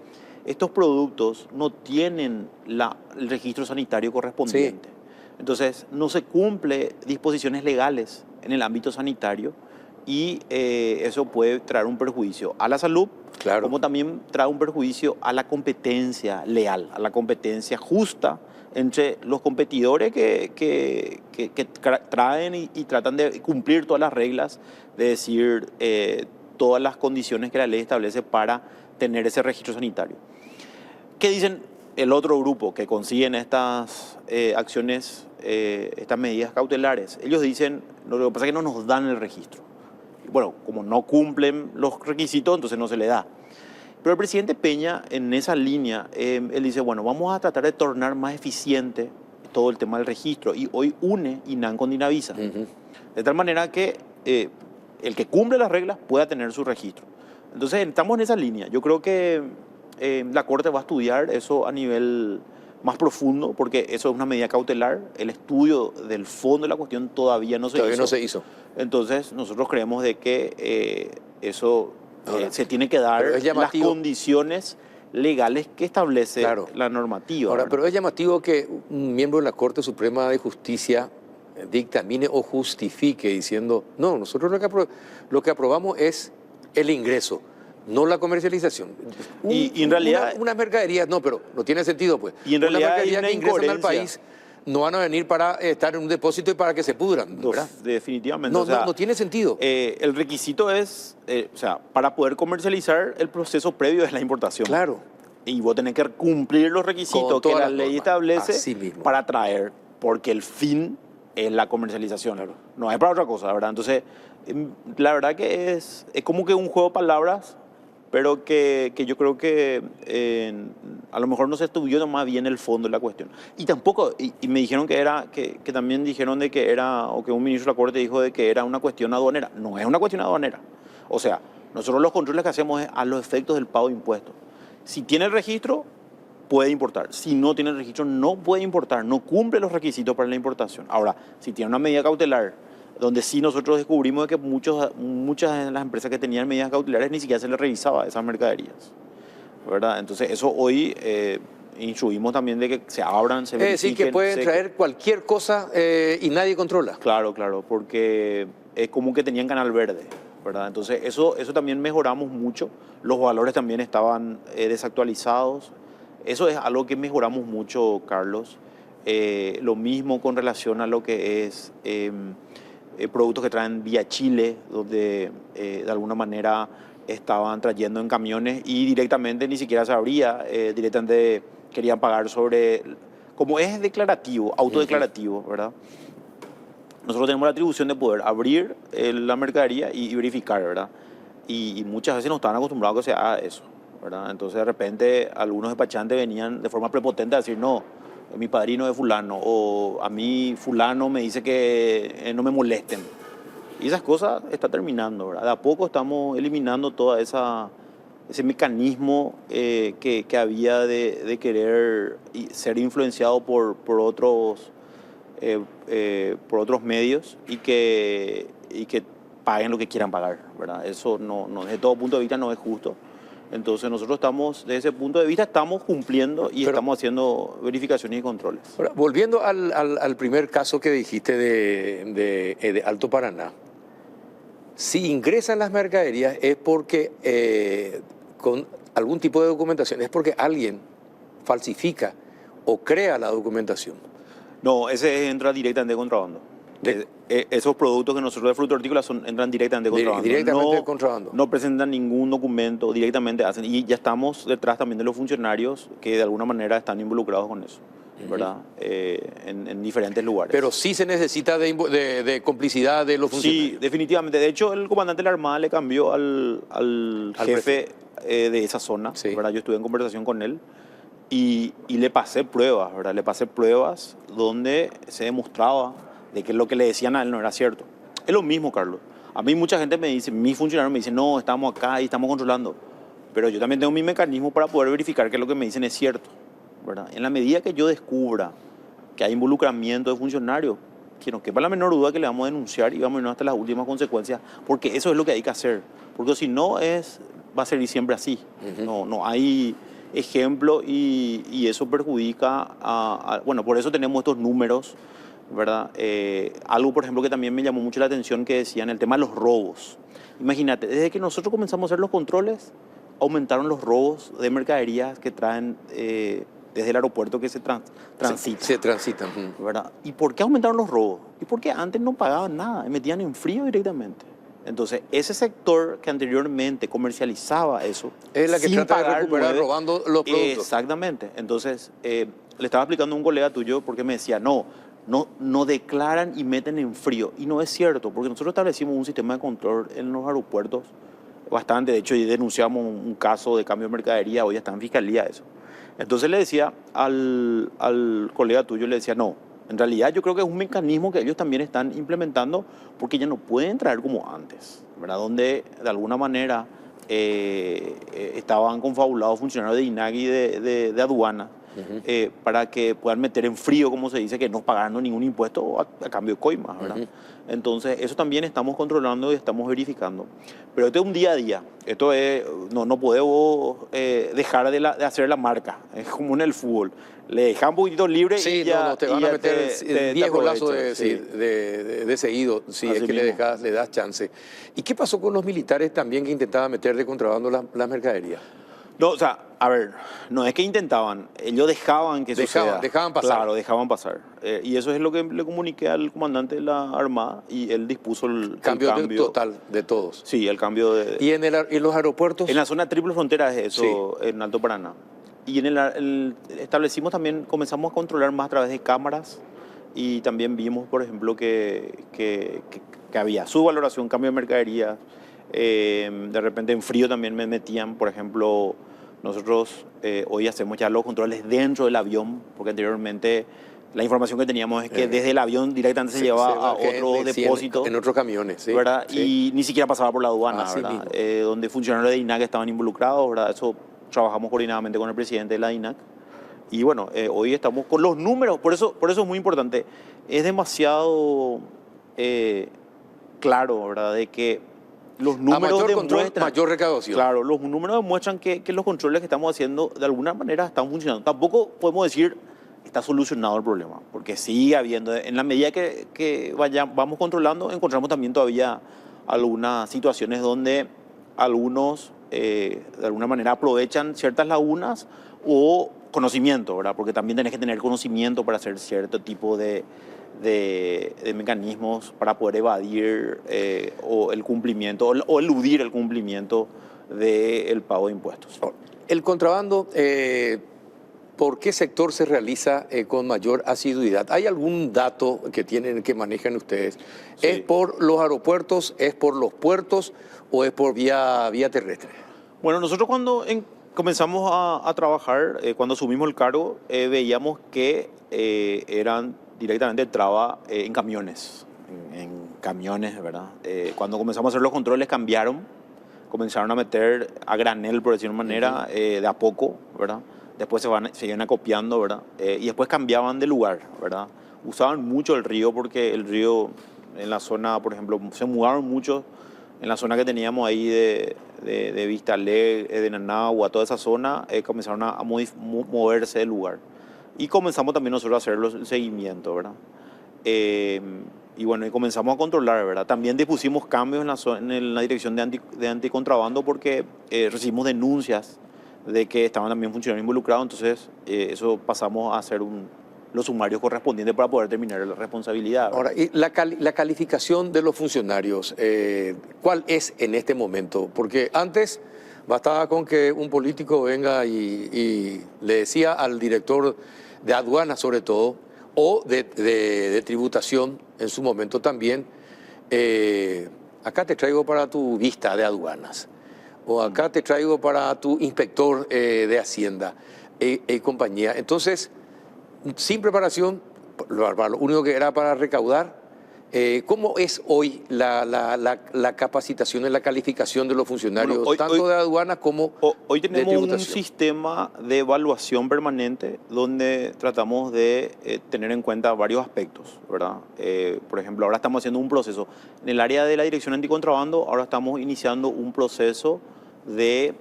estos productos no tienen el registro sanitario correspondiente. Sí. Entonces, no se cumple disposiciones legales en el ámbito sanitario y eso puede traer un perjuicio a la salud, Claro. como también trae un perjuicio a la competencia leal, a la competencia justa entre los competidores que traen y tratan de cumplir todas las reglas, de decir, todas las condiciones que la ley establece para tener ese registro sanitario. ¿Qué dicen el otro grupo que consiguen estas acciones, estas medidas cautelares? Ellos dicen, lo que pasa es que no nos dan el registro. Bueno, como no cumplen los requisitos, entonces no se le da. Pero el presidente Peña, en esa línea, él dice, bueno, vamos a tratar de tornar más eficiente todo el tema del registro. Y hoy une INAN con Dinavisa. De tal manera que el que cumple las reglas pueda tener su registro. Entonces, estamos en esa línea. Yo creo que la Corte va a estudiar eso a nivel más profundo, porque eso es una medida cautelar. El estudio del fondo de la cuestión todavía no se hizo. Entonces, nosotros creemos de que eso se tiene que dar las condiciones legales que establece la normativa. Ahora, pero es llamativo que un miembro de la Corte Suprema de Justicia dictamine o justifique diciendo, no, nosotros lo que aprobamos es el ingreso, no la comercialización. Y en realidad... Unas mercaderías, no, pero no tiene sentido, pues. Y en realidad mercaderías que ingresan al país no van a venir para estar en un depósito y para que se pudran, ¿verdad? Definitivamente. No, o sea, no tiene sentido. El requisito es, o sea, para poder comercializar, el proceso previo es la importación. Claro. Y vos tenés que cumplir los requisitos que la ley establece para traer, porque el fin es la comercialización. Claro. No es para otra cosa, ¿verdad? Entonces, la verdad que es como que un juego de palabras, pero que yo creo que a lo mejor no se estudió más bien el fondo de la cuestión. Y tampoco, y me dijeron que también dijeron de que era, o que un ministro de la Corte dijo de que era una cuestión aduanera. No es una cuestión aduanera. O sea, nosotros los controles que hacemos es a los efectos del pago de impuestos. Si tiene el registro, puede importar. Si no tiene el registro, no puede importar. No cumple los requisitos para la importación. Ahora, si tiene una medida cautelar, donde sí nosotros descubrimos que muchas de las empresas que tenían medidas cautelares ni siquiera se les revisaba esas mercaderías, ¿verdad? Entonces eso hoy instruimos también de que se abran, se verifiquen. Es decir, que pueden traer cualquier cosa y nadie controla. Claro, porque es como que tenían canal verde, ¿verdad? Entonces eso también mejoramos mucho. Los valores también estaban desactualizados. Eso es algo que mejoramos mucho, Carlos. Lo mismo con relación a lo que es... productos que traen vía Chile, donde de alguna manera estaban trayendo en camiones y directamente ni siquiera se abría, directamente querían pagar sobre, como es declarativo, autodeclarativo, ¿verdad? Nosotros tenemos la atribución de poder abrir la mercadería y verificar, ¿verdad? Y muchas veces no estaban acostumbrados a que se haga eso, ¿verdad? Entonces de repente algunos despachantes venían de forma prepotente a decir, no, mi padrino es fulano, o a mí fulano me dice que no me molesten. Y esas cosas está terminando, ¿verdad? De a poco estamos eliminando todo ese mecanismo que había de querer ser influenciado por otros medios y que paguen lo que quieran pagar, ¿verdad? Eso no, desde todo punto de vista no es justo. Entonces nosotros estamos, desde ese punto de vista, estamos cumpliendo y estamos haciendo verificaciones y controles. Ahora, volviendo al primer caso que dijiste de Alto Paraná, si ingresan las mercaderías es porque, con algún tipo de documentación, es porque alguien falsifica o crea la documentación. No, ese entra directamente de contrabando. Esos productos que nosotros de fruta hortícola entran directamente de contrabando. Directamente de contrabando. No presentan ningún documento, directamente hacen. Y ya estamos detrás también de los funcionarios que de alguna manera están involucrados con eso, ¿verdad? En diferentes lugares. Pero sí se necesita de complicidad de los funcionarios. Sí, definitivamente. De hecho, el comandante de la Armada le cambió al jefe de esa zona, ¿verdad? Yo estuve en conversación con él. Y le pasé pruebas, ¿verdad? Le pasé pruebas donde se demostraba de que lo que le decían a él no era cierto. Es lo mismo, Carlos. A mí mucha gente me dice, mis funcionarios me dicen, no, estamos acá y estamos controlando. Pero yo también tengo mi mecanismo para poder verificar que lo que me dicen es cierto, ¿verdad? En la medida que yo descubra que hay involucramiento de funcionarios, que no quepa la menor duda que le vamos a denunciar y vamos a irnos hasta las últimas consecuencias, porque eso es lo que hay que hacer. Porque si no, va a ser siempre así. No hay ejemplo y eso perjudica bueno, por eso tenemos estos números, ¿verdad? Algo, por ejemplo, que también me llamó mucho la atención que decían, el tema de los robos. Imagínate, desde que nosotros comenzamos a hacer los controles, aumentaron los robos de mercaderías que traen desde el aeropuerto que se transita. Se transitan. ¿Verdad? ¿Y por qué aumentaron los robos? Y porque antes no pagaban nada, metían en frío directamente. Entonces, ese sector que anteriormente comercializaba eso, es la que sin trata de pagar recuperar robando los productos. Exactamente. Entonces, le estaba explicando a un colega tuyo porque me decía, no declaran y meten en frío. Y no es cierto, porque nosotros establecimos un sistema de control en los aeropuertos bastante. De hecho, y denunciamos un caso de cambio de mercadería, hoy está en fiscalía eso. Entonces le decía al colega tuyo, le decía, no, en realidad yo creo que es un mecanismo que ellos también están implementando porque ya no pueden traer como antes, ¿verdad? Donde de alguna manera estaban confabulados funcionarios de INAC y de aduana para que puedan meter en frío, como se dice, que no pagaran ningún impuesto a cambio de coimas, ¿verdad? Entonces, eso también estamos controlando y estamos verificando. Pero esto es un día a día. Esto es, no podemos dejar de hacer la marca. Es como en el fútbol. Le dejan un poquito libre y ya... no, te van a meter 10 golazos de seguido, si Así es que mismo. le das chance. ¿Y qué pasó con los militares también que intentaban meter de contrabando las mercaderías? No, o sea, a ver, no es que intentaban, ellos dejaban que suceda. Dejaban pasar. Claro, dejaban pasar. Y eso es lo que le comuniqué al comandante de la Armada y él dispuso el Cambio cambio total de todos. Sí, el cambio de... ¿Y en los aeropuertos? En la zona triple frontera es eso, en Alto Paraná. Y establecimos también, comenzamos a controlar más a través de cámaras y también vimos, por ejemplo, que había subvaloración, cambio de mercadería. De repente en frío también me metían, por ejemplo, nosotros hoy hacemos ya los controles dentro del avión, porque anteriormente la información que teníamos es que desde el avión directamente se llevaba a otro depósito. En otros camiones, sí. ¿Verdad? Sí. Y ni siquiera pasaba por la aduana, Así ¿verdad? mismo. Donde funcionarios de INAC estaban involucrados, ¿verdad? Eso trabajamos coordinadamente con el presidente de la INAC. Y bueno, hoy estamos con los números, por eso es muy importante. Es demasiado claro, ¿verdad? De que los números mayor control, demuestran... mayor recaudación. Claro, los números demuestran que los controles que estamos haciendo de alguna manera están funcionando. Tampoco podemos decir está solucionado el problema, porque sigue habiendo, en la medida que vamos controlando, encontramos también todavía algunas situaciones donde algunos de alguna manera aprovechan ciertas lagunas o conocimiento, ¿verdad? Porque también tenés que tener conocimiento para hacer cierto tipo de mecanismos para poder evadir o el cumplimiento o eludir el cumplimiento del pago de impuestos. El contrabando, ¿por qué sector se realiza con mayor asiduidad? ¿Hay algún dato que manejan ustedes? Sí. ¿Es por los aeropuertos, es por los puertos o es por vía terrestre? Bueno, nosotros cuando comenzamos a trabajar, cuando asumimos el cargo, veíamos que eran directamente traba en camiones, en camiones, ¿verdad? Cuando comenzamos a hacer los controles comenzaron a meter a granel, por decir de una manera, de a poco, ¿verdad? Después se iban acopiando, ¿verdad? Y después cambiaban de lugar, ¿verdad? Usaban mucho el río porque el río en la zona, por ejemplo, se mudaron mucho en la zona que teníamos ahí de Vista Alegre, de Nanagua, toda esa zona, comenzaron a moverse del lugar. Y comenzamos también nosotros a hacer el seguimiento, ¿verdad? Y bueno, y comenzamos a controlar, ¿verdad? También dispusimos cambios en la dirección de anticontrabando porque recibimos denuncias de que estaban también funcionarios involucrados, entonces eso pasamos a hacer los sumarios correspondientes para poder terminar la responsabilidad, ¿verdad? Ahora, y la calificación de los funcionarios, ¿cuál es en este momento? Porque antes bastaba con que un político venga y le decía al director de aduana, sobre todo, o de tributación en su momento también, acá te traigo para tu vista de aduanas, o acá te traigo para tu inspector de Hacienda y compañía. Entonces, sin preparación, lo único que era para recaudar. ¿Cómo es hoy la capacitación y la calificación de los funcionarios, Bueno, tanto de aduanas como hoy de tenemos un tributación? sistema de evaluación permanente donde tratamos de tener en cuenta varios aspectos, ¿verdad? Por ejemplo, ahora estamos haciendo un proceso. En el área de la Dirección Anticontrabando, ahora estamos iniciando un proceso de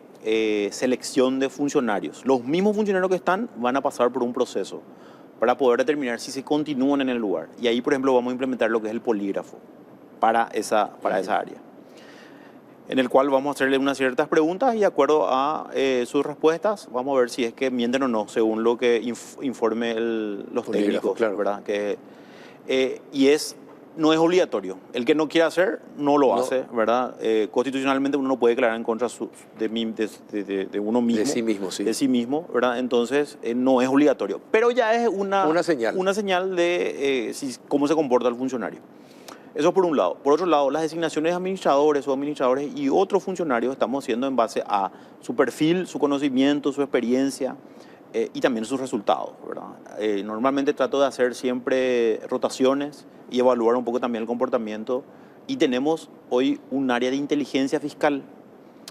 selección de funcionarios. Los mismos funcionarios que están van a pasar por un proceso para poder determinar si se continúan en el lugar. Y ahí, por ejemplo, vamos a implementar lo que es el polígrafo para esa área. en el cual vamos a hacerle unas ciertas preguntas y de acuerdo a sus respuestas vamos a ver si es que mienten o no, según lo que informe los técnicos, claro. ¿verdad? No es obligatorio. El que no quiera hacer, no lo hace, ¿verdad? Constitucionalmente uno no puede declarar en contra de uno mismo. De sí mismo, sí. De sí mismo, ¿verdad? Entonces, no es obligatorio. Pero ya es una señal. Una señal de cómo se comporta el funcionario. Eso por un lado. Por otro lado, las designaciones de administradores o administradores y otros funcionarios estamos haciendo en base a su perfil, su conocimiento, su experiencia y también sus resultados, ¿verdad? Normalmente trato de hacer siempre rotaciones y evaluar un poco también el comportamiento. Y tenemos hoy un área de inteligencia fiscal.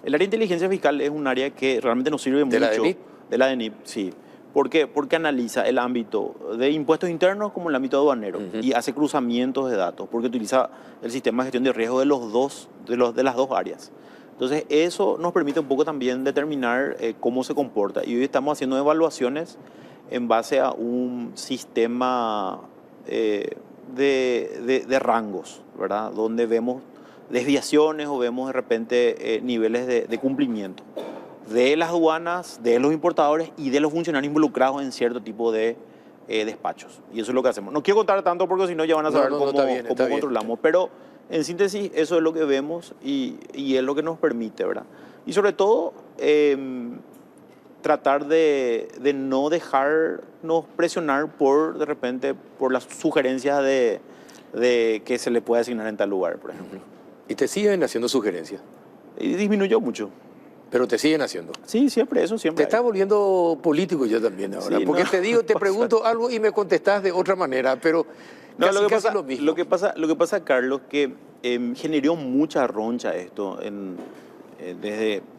El área de inteligencia fiscal es un área que realmente nos sirve mucho. ¿De la DENIP? De la DENIP, sí. ¿Por qué? Porque analiza el ámbito de impuestos internos como el ámbito aduanero y hace cruzamientos de datos, porque utiliza el sistema de gestión de riesgo de las dos áreas. Entonces, eso nos permite un poco también determinar cómo se comporta. Y hoy estamos haciendo evaluaciones en base a un sistema de rangos, ¿verdad? Donde vemos desviaciones o vemos de repente niveles de cumplimiento de las aduanas, de los importadores y de los funcionarios involucrados en cierto tipo de despachos. Y eso es lo que hacemos. No quiero contar tanto porque si no ya van a saber cómo controlamos. Pero en síntesis eso es lo que vemos y es lo que nos permite, ¿verdad? Y sobre todo tratar de no dejarnos presionar de repente por las sugerencias de que se le puede asignar en tal lugar, por ejemplo. ¿Y te siguen haciendo sugerencias? Y disminuyó mucho. Pero te siguen haciendo. Sí, siempre, eso siempre. Te estás volviendo político yo también ahora. Sí, porque no, te pregunto algo y me contestás de otra manera, pero no, casi lo mismo. Lo que pasa, Carlos, que generó mucha roncha esto.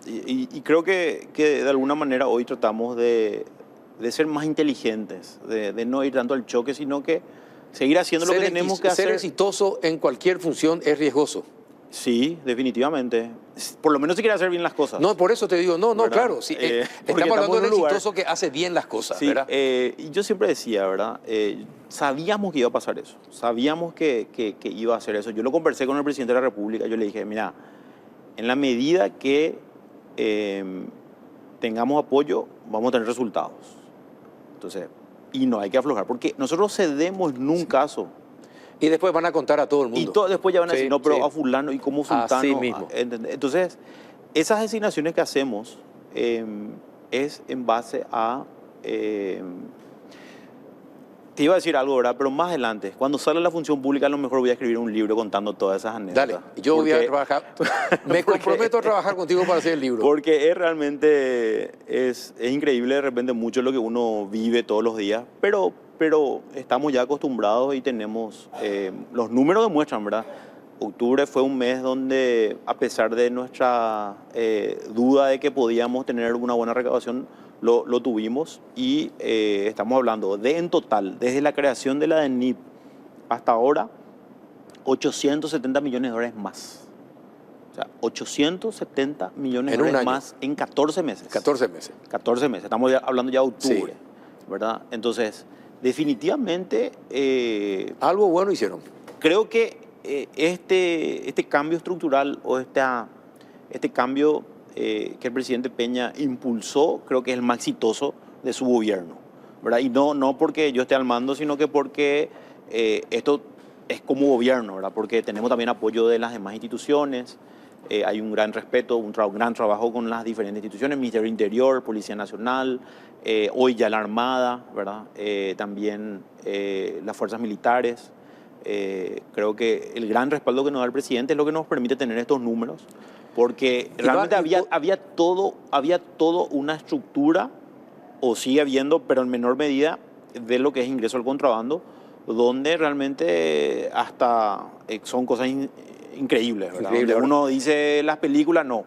Y creo que de alguna manera hoy tratamos de ser más inteligentes, de no ir tanto al choque, sino que seguir haciendo lo que tenemos que hacer. Ser exitoso en cualquier función es riesgoso. Sí, definitivamente. Por lo menos si quiere hacer bien las cosas. No, por eso te digo, no, ¿verdad? Claro. Sí, estamos hablando del exitoso que hace bien las cosas, sí, ¿verdad? Y yo siempre decía, ¿verdad? Sabíamos que iba a pasar eso. Sabíamos que iba a hacer eso. Yo lo conversé con el presidente de la República. Yo le dije, mira, en la medida que tengamos apoyo, vamos a tener resultados. Entonces, y no hay que aflojar, porque nosotros cedemos en un caso. Y después van a contar a todo el mundo. Y después ya van a decir, no, pero a fulano y como sultano. Así mismo. Entonces, esas designaciones que hacemos es en base a... te iba a decir algo, ¿verdad? Pero más adelante, cuando sale la función pública, a lo mejor voy a escribir un libro contando todas esas anécdotas. Dale, yo voy a trabajar, me comprometo a trabajar contigo para hacer el libro. Porque realmente es increíble de repente mucho lo que uno vive todos los días, pero estamos ya acostumbrados y tenemos, los números demuestran, ¿verdad? Octubre fue un mes donde, a pesar de nuestra duda de que podíamos tener una buena recaudación, lo tuvimos y estamos hablando de en total, desde la creación de la DENIP hasta ahora, 870 millones de dólares más. O sea, 870 millones de dólares más en 14 meses. 14 meses. 14 meses, estamos hablando ya de octubre, sí. ¿Verdad? Entonces, definitivamente... algo bueno hicieron. Creo que este cambio estructural o este cambio que el presidente Peña impulsó, creo que es el más exitoso de su gobierno, ¿verdad? Y no porque yo esté al mando, sino que porque esto es como gobierno, ¿verdad? Porque tenemos también apoyo de las demás instituciones, hay un gran respeto, un gran trabajo con las diferentes instituciones, Ministerio del Interior, Policía Nacional, hoy ya la Armada, ¿verdad? También las fuerzas militares. Creo que el gran respaldo que nos da el presidente es lo que nos permite tener estos números, porque realmente había todo una estructura, o sigue habiendo, pero en menor medida, de lo que es ingreso al contrabando, donde realmente hasta son cosas increíbles, ¿verdad? Donde uno dice las películas, no.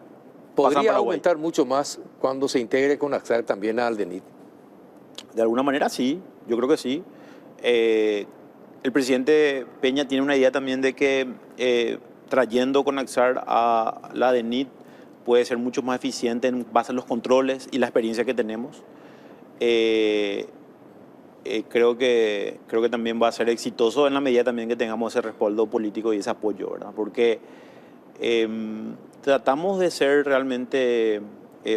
¿Podría aumentar mucho más cuando se integre con AXAR también al DENIT? De alguna manera sí, yo creo que sí. El presidente Peña tiene una idea también de que trayendo con AXAR a la DENIT puede ser mucho más eficiente en base a los controles y la experiencia que tenemos. Creo que también va a ser exitoso en la medida también que tengamos ese respaldo político y ese apoyo, ¿verdad? Porque tratamos de ser realmente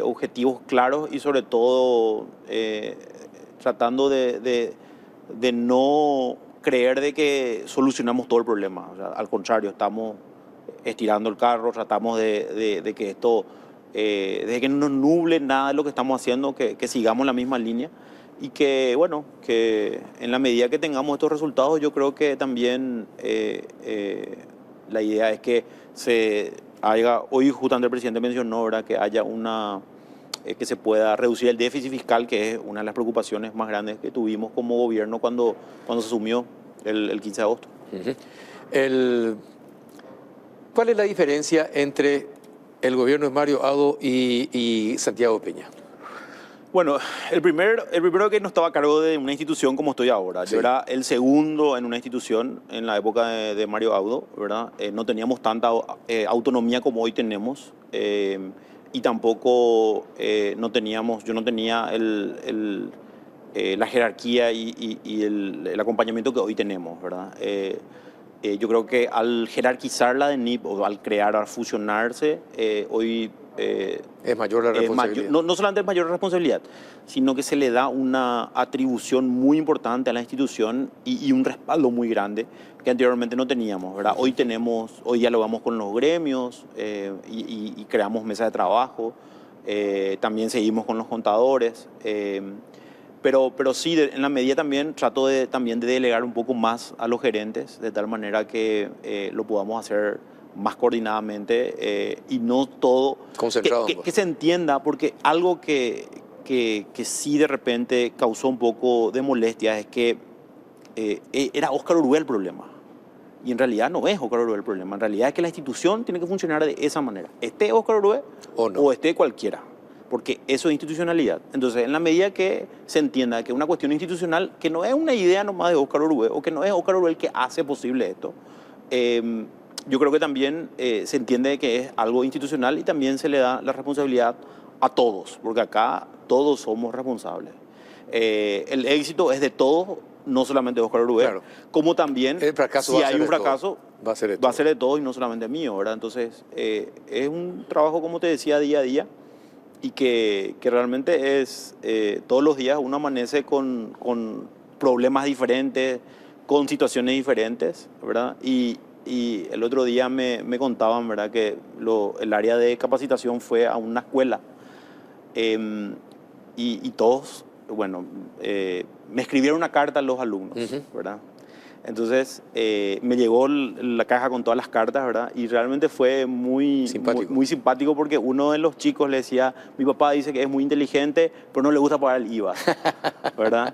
objetivos claros y sobre todo tratando de no creer de que solucionamos todo el problema. O sea, al contrario, estamos estirando el carro, tratamos de que esto, de que no nos nuble nada de lo que estamos haciendo, que sigamos la misma línea y que, bueno, que en la medida que tengamos estos resultados, yo creo que también la idea es que se haya, hoy justamente el presidente mencionó, ¿verdad?, que haya que se pueda reducir el déficit fiscal, que es una de las preocupaciones más grandes que tuvimos como gobierno cuando se asumió el 15 de agosto. ¿Cuál es la diferencia entre el gobierno de Mario Audo y Santiago Peña? Bueno, el primero que no estaba a cargo de una institución como estoy ahora. Sí. Yo era el segundo en una institución en la época de Mario Audo, ¿verdad? No teníamos tanta autonomía como hoy tenemos y tampoco yo no tenía la jerarquía y el acompañamiento que hoy tenemos, ¿verdad? Yo creo que al jerarquizar la DENIP o al fusionarse, hoy es mayor la responsabilidad. No solamente es mayor la responsabilidad, sino que se le da una atribución muy importante a la institución y un respaldo muy grande que anteriormente no teníamos, ¿verdad? Hoy dialogamos con los gremios y creamos mesas de trabajo, también seguimos con los contadores, pero sí, en la medida también trato de delegar un poco más a los gerentes, de tal manera que lo podamos hacer más coordinadamente y no todo concentrado. Que se entienda, porque algo que sí de repente causó un poco de molestia es que era Óscar Orué el problema. Y en realidad no es Óscar Orué el problema. En realidad es que la institución tiene que funcionar de esa manera. Esté Óscar Orué o esté cualquiera. Porque eso es institucionalidad. Entonces, en la medida que se entienda que es una cuestión institucional, que no es una idea nomás de Óscar Orué, o que no es Óscar Orué el que hace posible esto, yo creo que también se entiende que es algo institucional y también se le da la responsabilidad a todos, porque acá todos somos responsables. El éxito es de todos, no solamente de Óscar Orué, claro, como también si hay un fracaso, va a ser de todos y no solamente mío, ¿verdad? Entonces, es un trabajo, como te decía, día a día, y que realmente es, todos los días uno amanece con problemas diferentes, con situaciones diferentes, ¿verdad? Y el otro día me contaban, ¿verdad?, que el área de capacitación fue a una escuela y todos, bueno, me escribieron una carta a los alumnos, ¿verdad? Entonces me llegó la caja con todas las cartas, ¿verdad? Y realmente fue muy simpático porque uno de los chicos le decía, mi papá dice que es muy inteligente, pero no le gusta pagar el IVA, ¿verdad?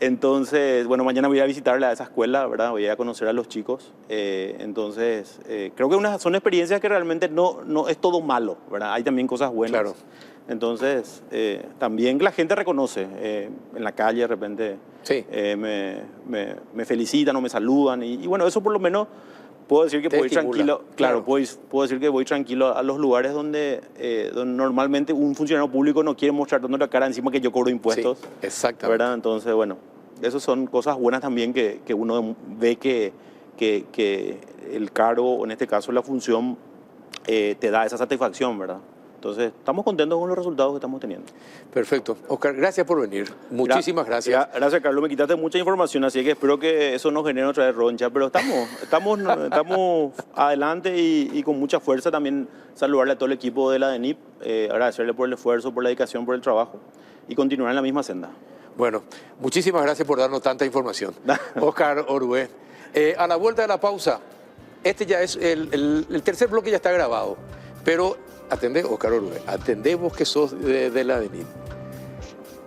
Entonces, bueno, mañana voy a visitarle a esa escuela, ¿verdad? Voy a ir a conocer a los chicos. Entonces, creo que son experiencias que realmente no es todo malo, ¿verdad? Hay también cosas buenas. Claro. Entonces, también la gente reconoce en la calle de repente, sí, me felicitan o me saludan y bueno, eso por lo menos puedo decir que puedo ir tranquilo. Claro, puedo decir que voy tranquilo a los lugares donde normalmente un funcionario público no quiere mostrar dando la cara encima que yo cobro impuestos. Sí, exactamente. ¿Verdad? Entonces, bueno, esas son cosas buenas también que uno ve que el cargo, o en este caso la función, te da esa satisfacción, ¿verdad? Entonces, estamos contentos con los resultados que estamos teniendo. Perfecto. Óscar, gracias por venir. Muchísimas gracias. Gracias, Carlos. Me quitaste mucha información, así que espero que eso no genere otra vez roncha. Pero estamos adelante y con mucha fuerza. También saludarle a todo el equipo de la DENIP, agradecerle por el esfuerzo, por la dedicación, por el trabajo y continuar en la misma senda. Bueno, muchísimas gracias por darnos tanta información. Óscar Orué. A la vuelta de la pausa, este ya es el tercer bloque, ya está grabado, pero atendé, Óscar Orué, atendemos que sos de la DENIP.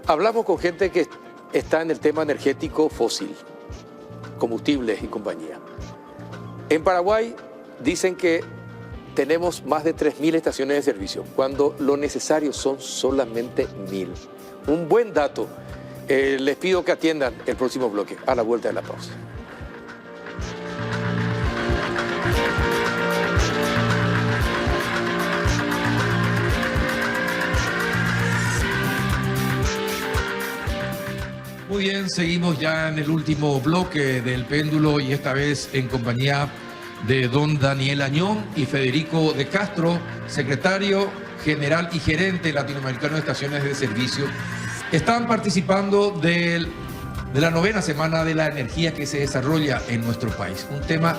Hablamos con gente que está en el tema energético fósil, combustibles y compañía. En Paraguay dicen que tenemos más de 3.000 estaciones de servicio, cuando lo necesario son solamente 1.000. Un buen dato. Les pido que atiendan el próximo bloque, a la vuelta de la pausa. Muy bien, seguimos ya en el último bloque del péndulo y esta vez en compañía de don Daniel Añón y Federico de Castro, secretario general y gerente latinoamericano de estaciones de servicio. Están participando de la 9ª Semana de la Energía que se desarrolla en nuestro país. Un tema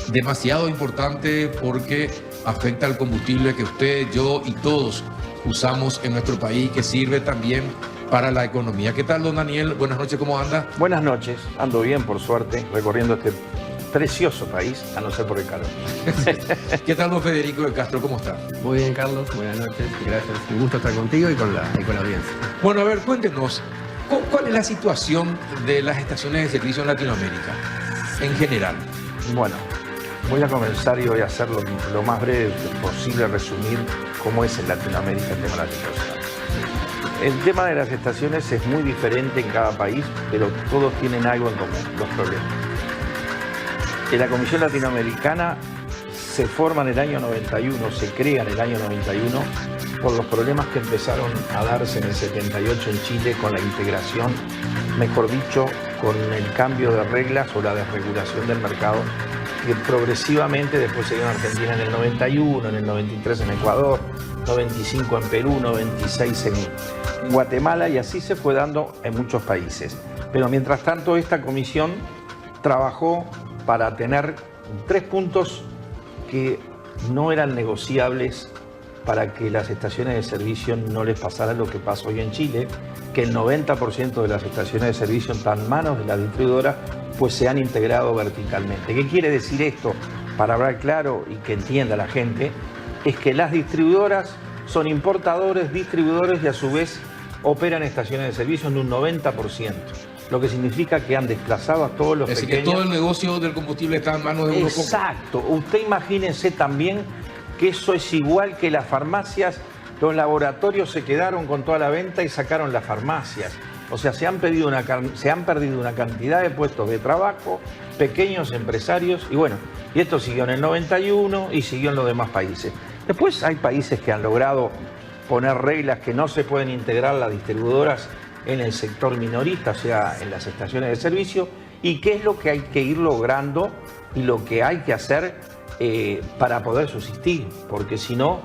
demasiado importante porque afecta al combustible que usted, yo y todos usamos en nuestro país, que sirve también para la economía. ¿Qué tal, don Daniel? Buenas noches, ¿cómo anda? Buenas noches, ando bien, por suerte, recorriendo este precioso país, a no ser por el calor. ¿Qué tal, don Federico de Castro? ¿Cómo está? Muy bien, Carlos, buenas noches, gracias. Un gusto estar contigo y con la audiencia. Bueno, a ver, cuéntenos, ¿cuál es la situación de las estaciones de servicio en Latinoamérica, en general? Bueno, voy a comenzar y voy a hacer lo más breve posible, resumir cómo es en Latinoamérica el tema de la situación. El tema de las estaciones es muy diferente en cada país, pero todos tienen algo en común, los problemas. En la Comisión Latinoamericana se forma en el año 91, se crea en el año 91, por los problemas que empezaron a darse en el 78 en Chile con la integración, mejor dicho, con el cambio de reglas o la desregulación del mercado, que progresivamente después se dio en Argentina en el 91, en el 93 en Ecuador, 95 en Perú, 96 en Guatemala, y así se fue dando en muchos países. Pero mientras tanto esta comisión trabajó para tener 3 puntos que no eran negociables para que las estaciones de servicio no les pasara lo que pasa hoy en Chile, que el 90% de las estaciones de servicio están en manos de la distribuidora, pues se han integrado verticalmente. ¿Qué quiere decir esto? Para hablar claro y que entienda la gente, es que las distribuidoras son importadores, distribuidores y a su vez operan estaciones de servicio en un 90%. Lo que significa que han desplazado a todos los pequeños. Es decir, que todo el negocio del combustible está en manos de unos pocos. Exacto. Usted imagínense también que eso es igual que las farmacias. Los laboratorios se quedaron con toda la venta y sacaron las farmacias. O sea, se han perdido una cantidad de puestos de trabajo, pequeños empresarios, y bueno, y esto siguió en el 91 y siguió en los demás países. Después hay países que han logrado poner reglas que no se pueden integrar las distribuidoras en el sector minorista, o sea, en las estaciones de servicio, y qué es lo que hay que ir logrando y lo que hay que hacer para poder subsistir, porque si no,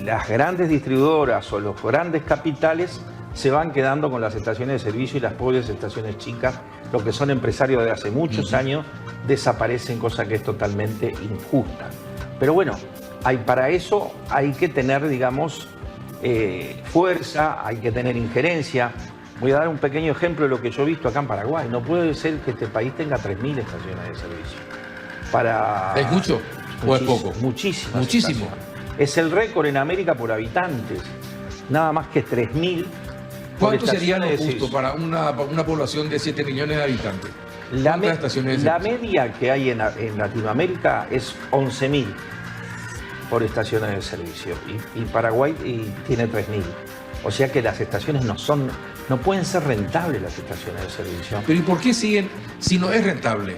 las grandes distribuidoras o los grandes capitales se van quedando con las estaciones de servicio y las pobres estaciones chicas, los que son empresarios de hace muchos años, desaparecen, cosa que es totalmente injusta. Pero bueno, para eso hay que tener, digamos, fuerza, hay que tener injerencia. Voy a dar un pequeño ejemplo de lo que yo he visto acá en Paraguay. No puede ser que este país tenga 3.000 estaciones de servicio. ¿Es mucho o es poco? Muchísimas. Muchísimo. Es el récord en América por habitantes. Nada más que 3.000. ¿Cuánto sería lo justo para una población de 7 millones de habitantes? La media que hay en Latinoamérica es 11.000 por estaciones de servicio. Y Paraguay tiene 3.000. O sea que las estaciones no pueden ser rentables las estaciones de servicio. Pero ¿y por qué siguen si no es rentable?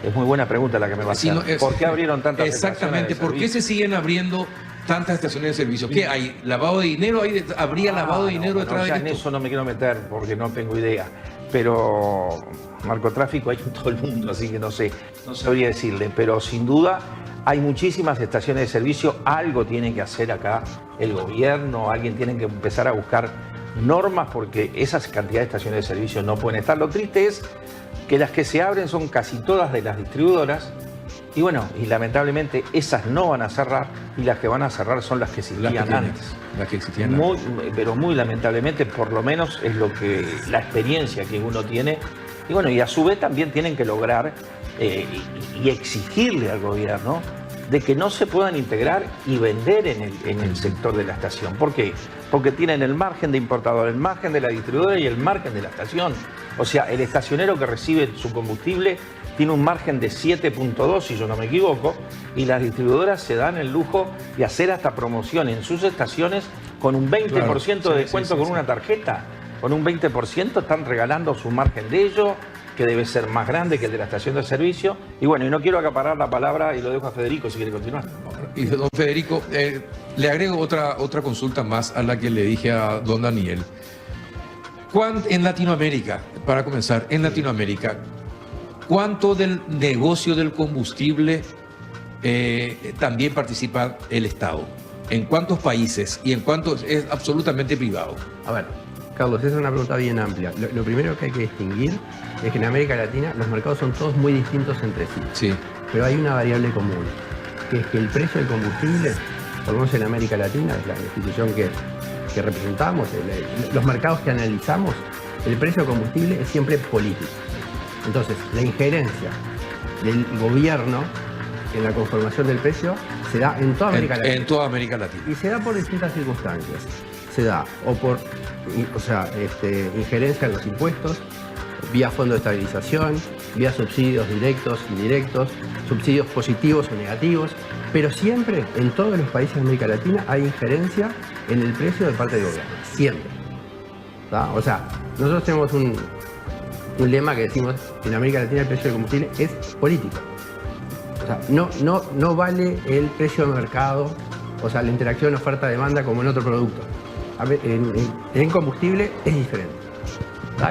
Es muy buena pregunta la que me va a hacer. ¿Por qué abrieron tantas estaciones de servicio? Exactamente, ¿por qué se siguen abriendo tantas estaciones de servicio? ¿Qué hay? ¿Lavado de dinero? ¿Habría lavado de dinero detrás de esto? En eso no me quiero meter porque no tengo idea. Pero narcotráfico hay en todo el mundo, así que no sé, no sabría decirle. Pero sin duda hay muchísimas estaciones de servicio. Algo tiene que hacer acá el gobierno, alguien tiene que empezar a buscar normas porque esas cantidades de estaciones de servicio no pueden estar. Lo triste es que las que se abren son casi todas de las distribuidoras y bueno, y lamentablemente esas no van a cerrar y las que van a cerrar son las que existían antes. Las que existían antes. Pero muy lamentablemente, por lo menos es la experiencia que uno tiene. Y bueno, y a su vez también tienen que lograr y exigirle al gobierno de que no se puedan integrar y vender en el sector de la estación. ¿Por qué? Porque tienen el margen de importador, el margen de la distribuidora y el margen de la estación. O sea, el estacionero que recibe su combustible tiene un margen de 7.2, si yo no me equivoco, y las distribuidoras se dan el lujo de hacer hasta promoción en sus estaciones con un 20% de descuento con una tarjeta. Con un 20% están regalando su margen de ello, que debe ser más grande que el de la estación de servicio. Y bueno, y no quiero acaparar la palabra y lo dejo a Federico si quiere continuar. Y don Federico, le agrego otra consulta más a la que le dije a don Daniel. En Latinoamérica, para comenzar, en Latinoamérica, ¿cuánto del negocio del combustible también participa el Estado? ¿En cuántos países y en cuántos es absolutamente privado? A ver, Carlos, esa es una pregunta bien amplia. Lo primero que hay que distinguir es que en América Latina los mercados son todos muy distintos entre sí. Sí. Pero hay una variable común, que es que el precio del combustible, por lo menos en América Latina, es la institución que representamos, los mercados que analizamos, el precio del combustible es siempre político. Entonces, la injerencia del gobierno en la conformación del precio se da en toda América Latina. En toda América Latina. Y se da por distintas circunstancias. Se da o por injerencia en los impuestos, vía fondo de estabilización, vía subsidios directos, indirectos, subsidios positivos o negativos, pero siempre en todos los países de América Latina hay injerencia en el precio de parte del gobierno. Siempre. ¿Tá? O sea, nosotros tenemos un lema que decimos que en América Latina el precio del combustible es político. O sea, no vale el precio de mercado, o sea, la interacción oferta-demanda como en otro producto. En combustible es diferente.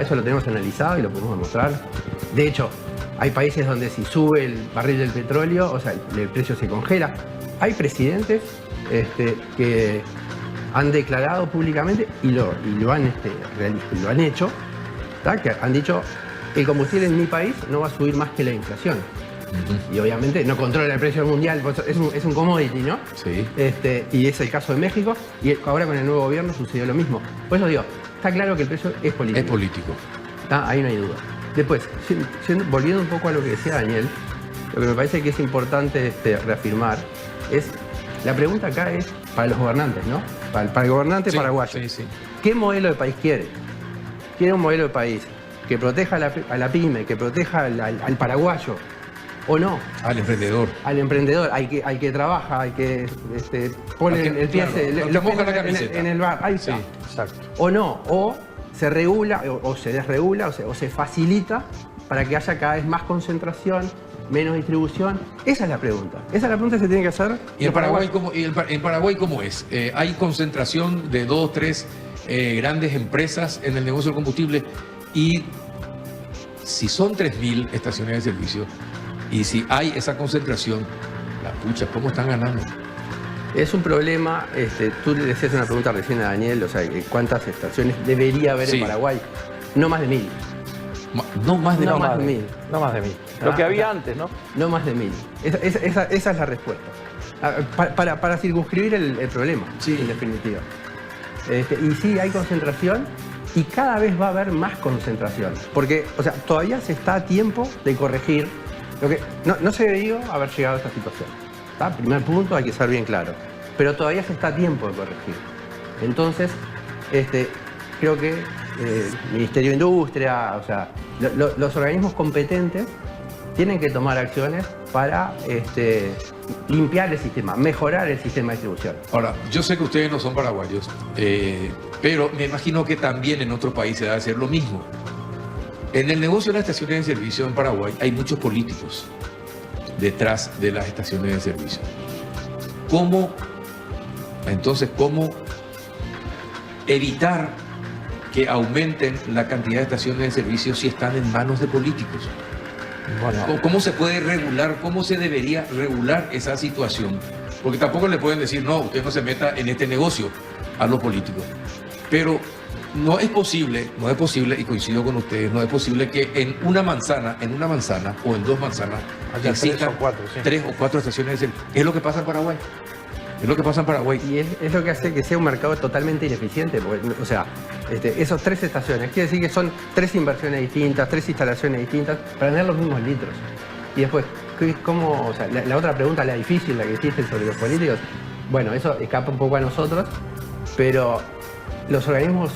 Eso lo tenemos analizado y lo podemos demostrar. De hecho, hay países donde si sube el barril del petróleo, o sea, el precio se congela. Hay presidentes que han declarado públicamente y lo han hecho, ¿tá? Que han dicho, el combustible en mi país no va a subir más que la inflación. Y obviamente no controla el precio mundial, es un commodity, ¿no? Sí. Y es el caso de México, y ahora con el nuevo gobierno sucedió lo mismo. Por eso digo, está claro que el precio es político. Es político. Ahí no hay duda. Después, volviendo un poco a lo que decía Daniel, lo que me parece que es importante reafirmar es, la pregunta acá es para los gobernantes, ¿no? Para el gobernante paraguayo. Sí, sí. ¿Qué modelo de país quiere? ¿Quiere un modelo de país que proteja a la pyme, que proteja al paraguayo, o no? Al emprendedor. Al emprendedor, al que trabaja, al que pone el pie, claro, lo moja pone la camiseta. en el bar. Ahí está. Sí, exacto. O no, o se regula, o se desregula, o se facilita para que haya cada vez más concentración, menos distribución. Esa es la pregunta. Esa es la pregunta que se tiene que hacer. ¿Y en Paraguay cómo es? ¿Hay concentración de 2 o 3 grandes empresas en el negocio del combustible? Y si son 3.000 estaciones de servicio, y si hay esa concentración, la pucha, ¿cómo están ganando? Es un problema, tú le decías una pregunta recién a Daniel, o sea, ¿cuántas estaciones debería haber en Paraguay? No más de 1.000. No más de 1.000. No más de 1.000. Lo que había antes, ¿no? No más de 1.000. Esa es la respuesta. Para circunscribir el problema, en definitiva. Y sí, hay concentración y cada vez va a haber más concentración. Porque, o sea, todavía se está a tiempo de corregir. No se debió haber llegado a esta situación. ¿Tá? Primer punto, hay que ser bien claro. Pero todavía se está a tiempo de corregir. Entonces, creo que el Ministerio de Industria, o sea, los organismos competentes tienen que tomar acciones para limpiar el sistema, mejorar el sistema de distribución. Ahora, yo sé que ustedes no son paraguayos, pero me imagino que también en otros países debe hacer lo mismo. En el negocio de las estaciones de servicio en Paraguay hay muchos políticos detrás de las estaciones de servicio. ¿Cómo evitar que aumenten la cantidad de estaciones de servicio si están en manos de políticos? Bueno, ¿cómo se puede regular, cómo se debería regular esa situación? Porque tampoco le pueden decir, no, usted no se meta en este negocio a los políticos. Pero no es posible, y coincido con ustedes, no es posible que en una manzana o en 2 manzanas existan 3 o 4 estaciones de servicio. Es lo que pasa en Paraguay. Y es lo que hace que sea un mercado totalmente ineficiente. Porque, o sea, esos 3 estaciones, quiere decir que son 3 inversiones distintas, 3 instalaciones distintas para tener los mismos litros. Y después, ¿cómo? O sea, la otra pregunta, la difícil, la que hiciste sobre los políticos, bueno, eso escapa un poco a nosotros, pero los organismos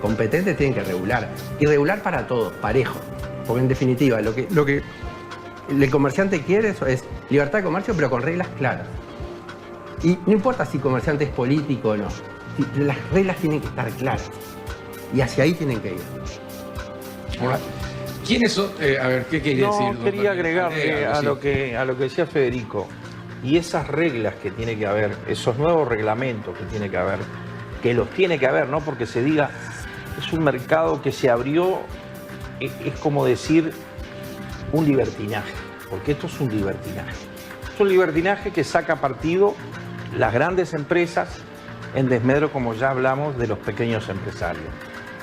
competentes tienen que regular. Y regular para todos, parejo. Porque en definitiva, lo que el comerciante quiere es libertad de comercio, pero con reglas claras. Y no importa si el comerciante es político o no, las reglas tienen que estar claras. Y hacia ahí tienen que ir. ¿Quiénes son? A ver, ¿qué quería decir? No, quería agregarle a lo que decía Federico. Y esas reglas que tiene que haber, esos nuevos reglamentos que tiene que haber, que los tiene que haber, no porque se diga, es un mercado que se abrió, es como decir, un libertinaje, porque esto es un libertinaje. Es un libertinaje que saca partido las grandes empresas en desmedro, como ya hablamos, de los pequeños empresarios.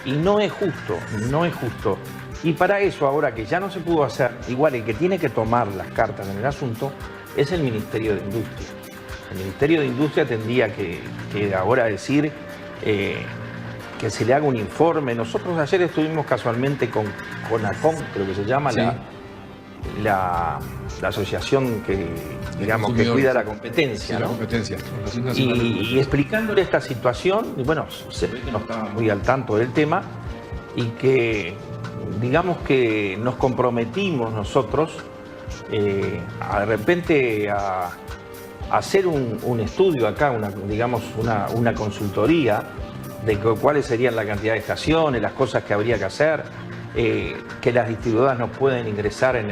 Y no es justo, no es justo. Y para eso, ahora que ya no se pudo hacer, igual el que tiene que tomar las cartas en el asunto es el Ministerio de Industria. El Ministerio de Industria tendría que ahora decir que se le haga un informe. Nosotros ayer estuvimos casualmente con CONACOM, creo que se llama, sí, la asociación que, digamos, que cuida la competencia, sí, ¿no? La competencia. Y explicándole esta situación, y bueno, se ve que no estaba muy al tanto del tema y que, digamos, que nos comprometimos nosotros de repente a hacer un estudio acá, una consultoría de cuáles serían la cantidad de estaciones, las cosas que habría que hacer, que las distribuidoras no pueden ingresar en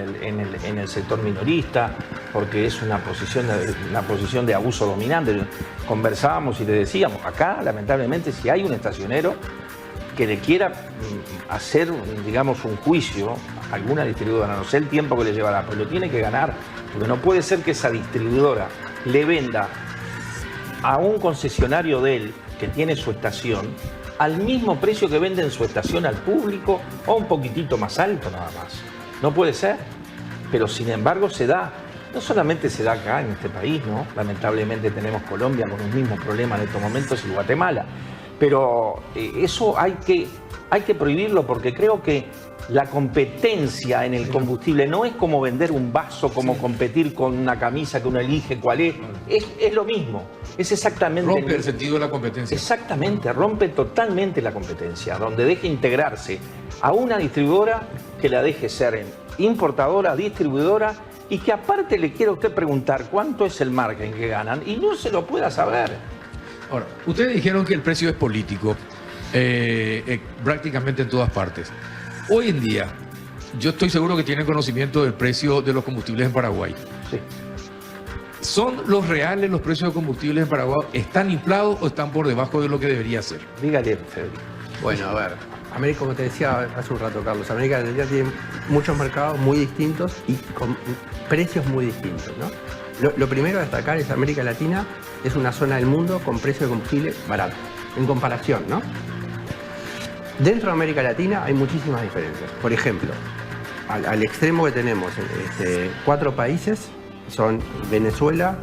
el sector minorista porque es una posición de abuso dominante. Conversábamos y le decíamos, acá lamentablemente si hay un estacionero que le quiera hacer, digamos, un juicio a alguna distribuidora, no sé el tiempo que le llevará, pero lo tiene que ganar, porque no puede ser que esa distribuidora le venda a un concesionario de él que tiene su estación al mismo precio que venden su estación al público o un poquitito más alto nada más. No puede ser, pero sin embargo se da. No solamente se da acá en este país, ¿no? Lamentablemente tenemos Colombia con los mismos problemas en estos momentos y Guatemala. Pero eso hay que prohibirlo porque creo que la competencia en el combustible no es como vender un vaso, como competir con una camisa que uno elige cuál es. Es lo mismo. Es exactamente... Rompe el sentido de la competencia. Exactamente, rompe totalmente la competencia, donde deje integrarse a una distribuidora que la deje ser importadora, distribuidora, y que aparte le quiera a usted preguntar cuánto es el margen que ganan y no se lo pueda saber. Ahora, ustedes dijeron que el precio es político prácticamente en todas partes. Hoy en día, yo estoy seguro que tienen conocimiento del precio de los combustibles en Paraguay. Sí. ¿Son los reales los precios de combustibles en Paraguay? ¿Están inflados o están por debajo de lo que debería ser? Dígale, Federico. Bueno, a ver, América, como te decía hace un rato, Carlos, América Latina tiene muchos mercados muy distintos y con precios muy distintos, ¿no? Lo primero a destacar es que América Latina es una zona del mundo con precios de combustible baratos, en comparación, ¿no? Dentro de América Latina hay muchísimas diferencias. Por ejemplo, al extremo que tenemos 4 países son Venezuela,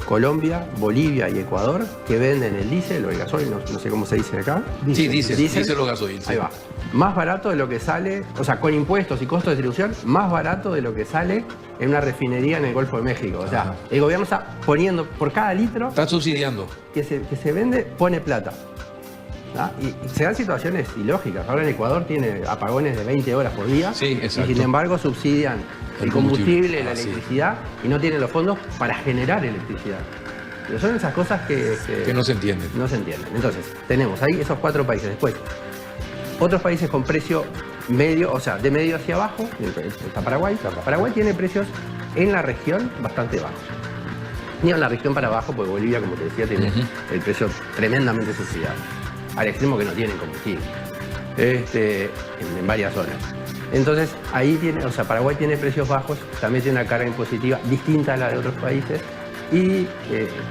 Colombia, Bolivia y Ecuador, que venden el diésel o el gasoil, no sé cómo se dice acá. Sí, diésel o gasoil. Sí. Ahí va. Más barato de lo que sale, o sea, con impuestos y costos de distribución, más barato de lo que sale en una refinería en el Golfo de México. O sea, el gobierno está poniendo por cada litro... Está subsidiando. Que se vende, pone plata. ¿Ah? Y se dan situaciones ilógicas. Ahora en Ecuador tiene apagones de 20 horas por día. Sí, exacto. Y sin embargo subsidian el combustible, la electricidad, y no tienen los fondos para generar electricidad. Pero son esas cosas que no se entienden. No se entienden. Entonces, tenemos ahí esos 4 países. Después, otros países con precio medio, o sea, de medio hacia abajo. Está Paraguay. Paraguay tiene precios en la región bastante bajos. Ni en la región para abajo, porque Bolivia, como te decía, tiene el precio tremendamente subsidiado. Al extremo que no tienen combustible. En varias zonas. Entonces, ahí tiene, o sea, Paraguay tiene precios bajos, también tiene una carga impositiva distinta a la de otros países. Y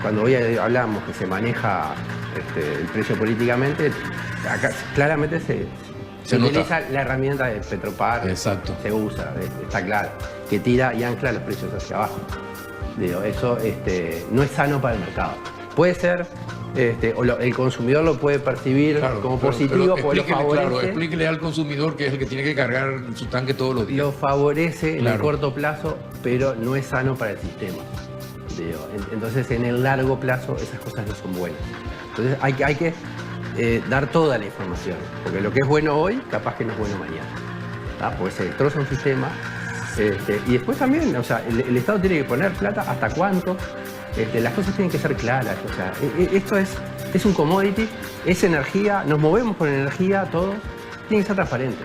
cuando hoy hablamos que se maneja el precio políticamente, acá claramente se utiliza la herramienta de Petropar. Exacto. Se usa, está claro, que tira y ancla los precios hacia abajo. Digo, eso no es sano para el mercado. Puede ser, el consumidor lo puede percibir como positivo, porque lo favorece. Claro, explíquele al consumidor que es el que tiene que cargar su tanque todos los días. Lo favorece en el corto plazo, pero no es sano para el sistema. Entonces, en el largo plazo, esas cosas no son buenas. Entonces, hay que dar toda la información, porque lo que es bueno hoy, capaz que no es bueno mañana. Porque se destroza un sistema. Y después también, o sea, el Estado tiene que poner plata hasta cuánto. Las cosas tienen que ser claras. O sea, esto es un commodity, es energía, nos movemos con energía todos, tiene que ser transparente.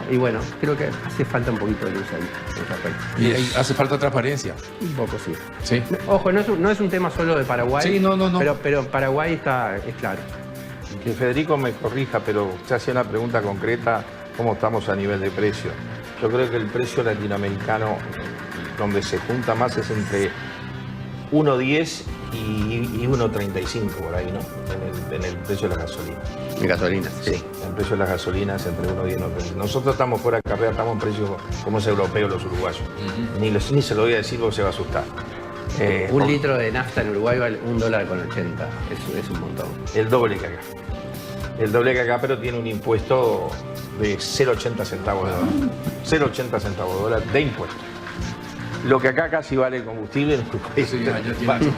Y bueno, creo que hace falta un poquito de luz ahí. Y ahí hace falta transparencia. Un poco, sí. Sí. Ojo, no es un tema solo de Paraguay. Sí, no. Pero Paraguay es claro. Que Federico me corrija, pero usted hacía una pregunta concreta, ¿cómo estamos a nivel de precio? Yo creo que el precio latinoamericano, donde se junta más, es entre 1.10 y 1.35 por ahí, ¿no? En el precio de la gasolina. En gasolinas. Sí, el precio de las gasolinas entre 1.10 y 1.35. Nosotros estamos fuera de carrera, estamos en precios como es europeo los uruguayos. Ni se lo voy a decir porque se va a asustar. Un litro de nafta en Uruguay vale $1.80. Es un montón. El doble que acá. El doble que acá, pero tiene un impuesto de 0,80 centavos de dólar. 0,80 centavos de dólar de impuesto. Lo que acá casi vale el combustible,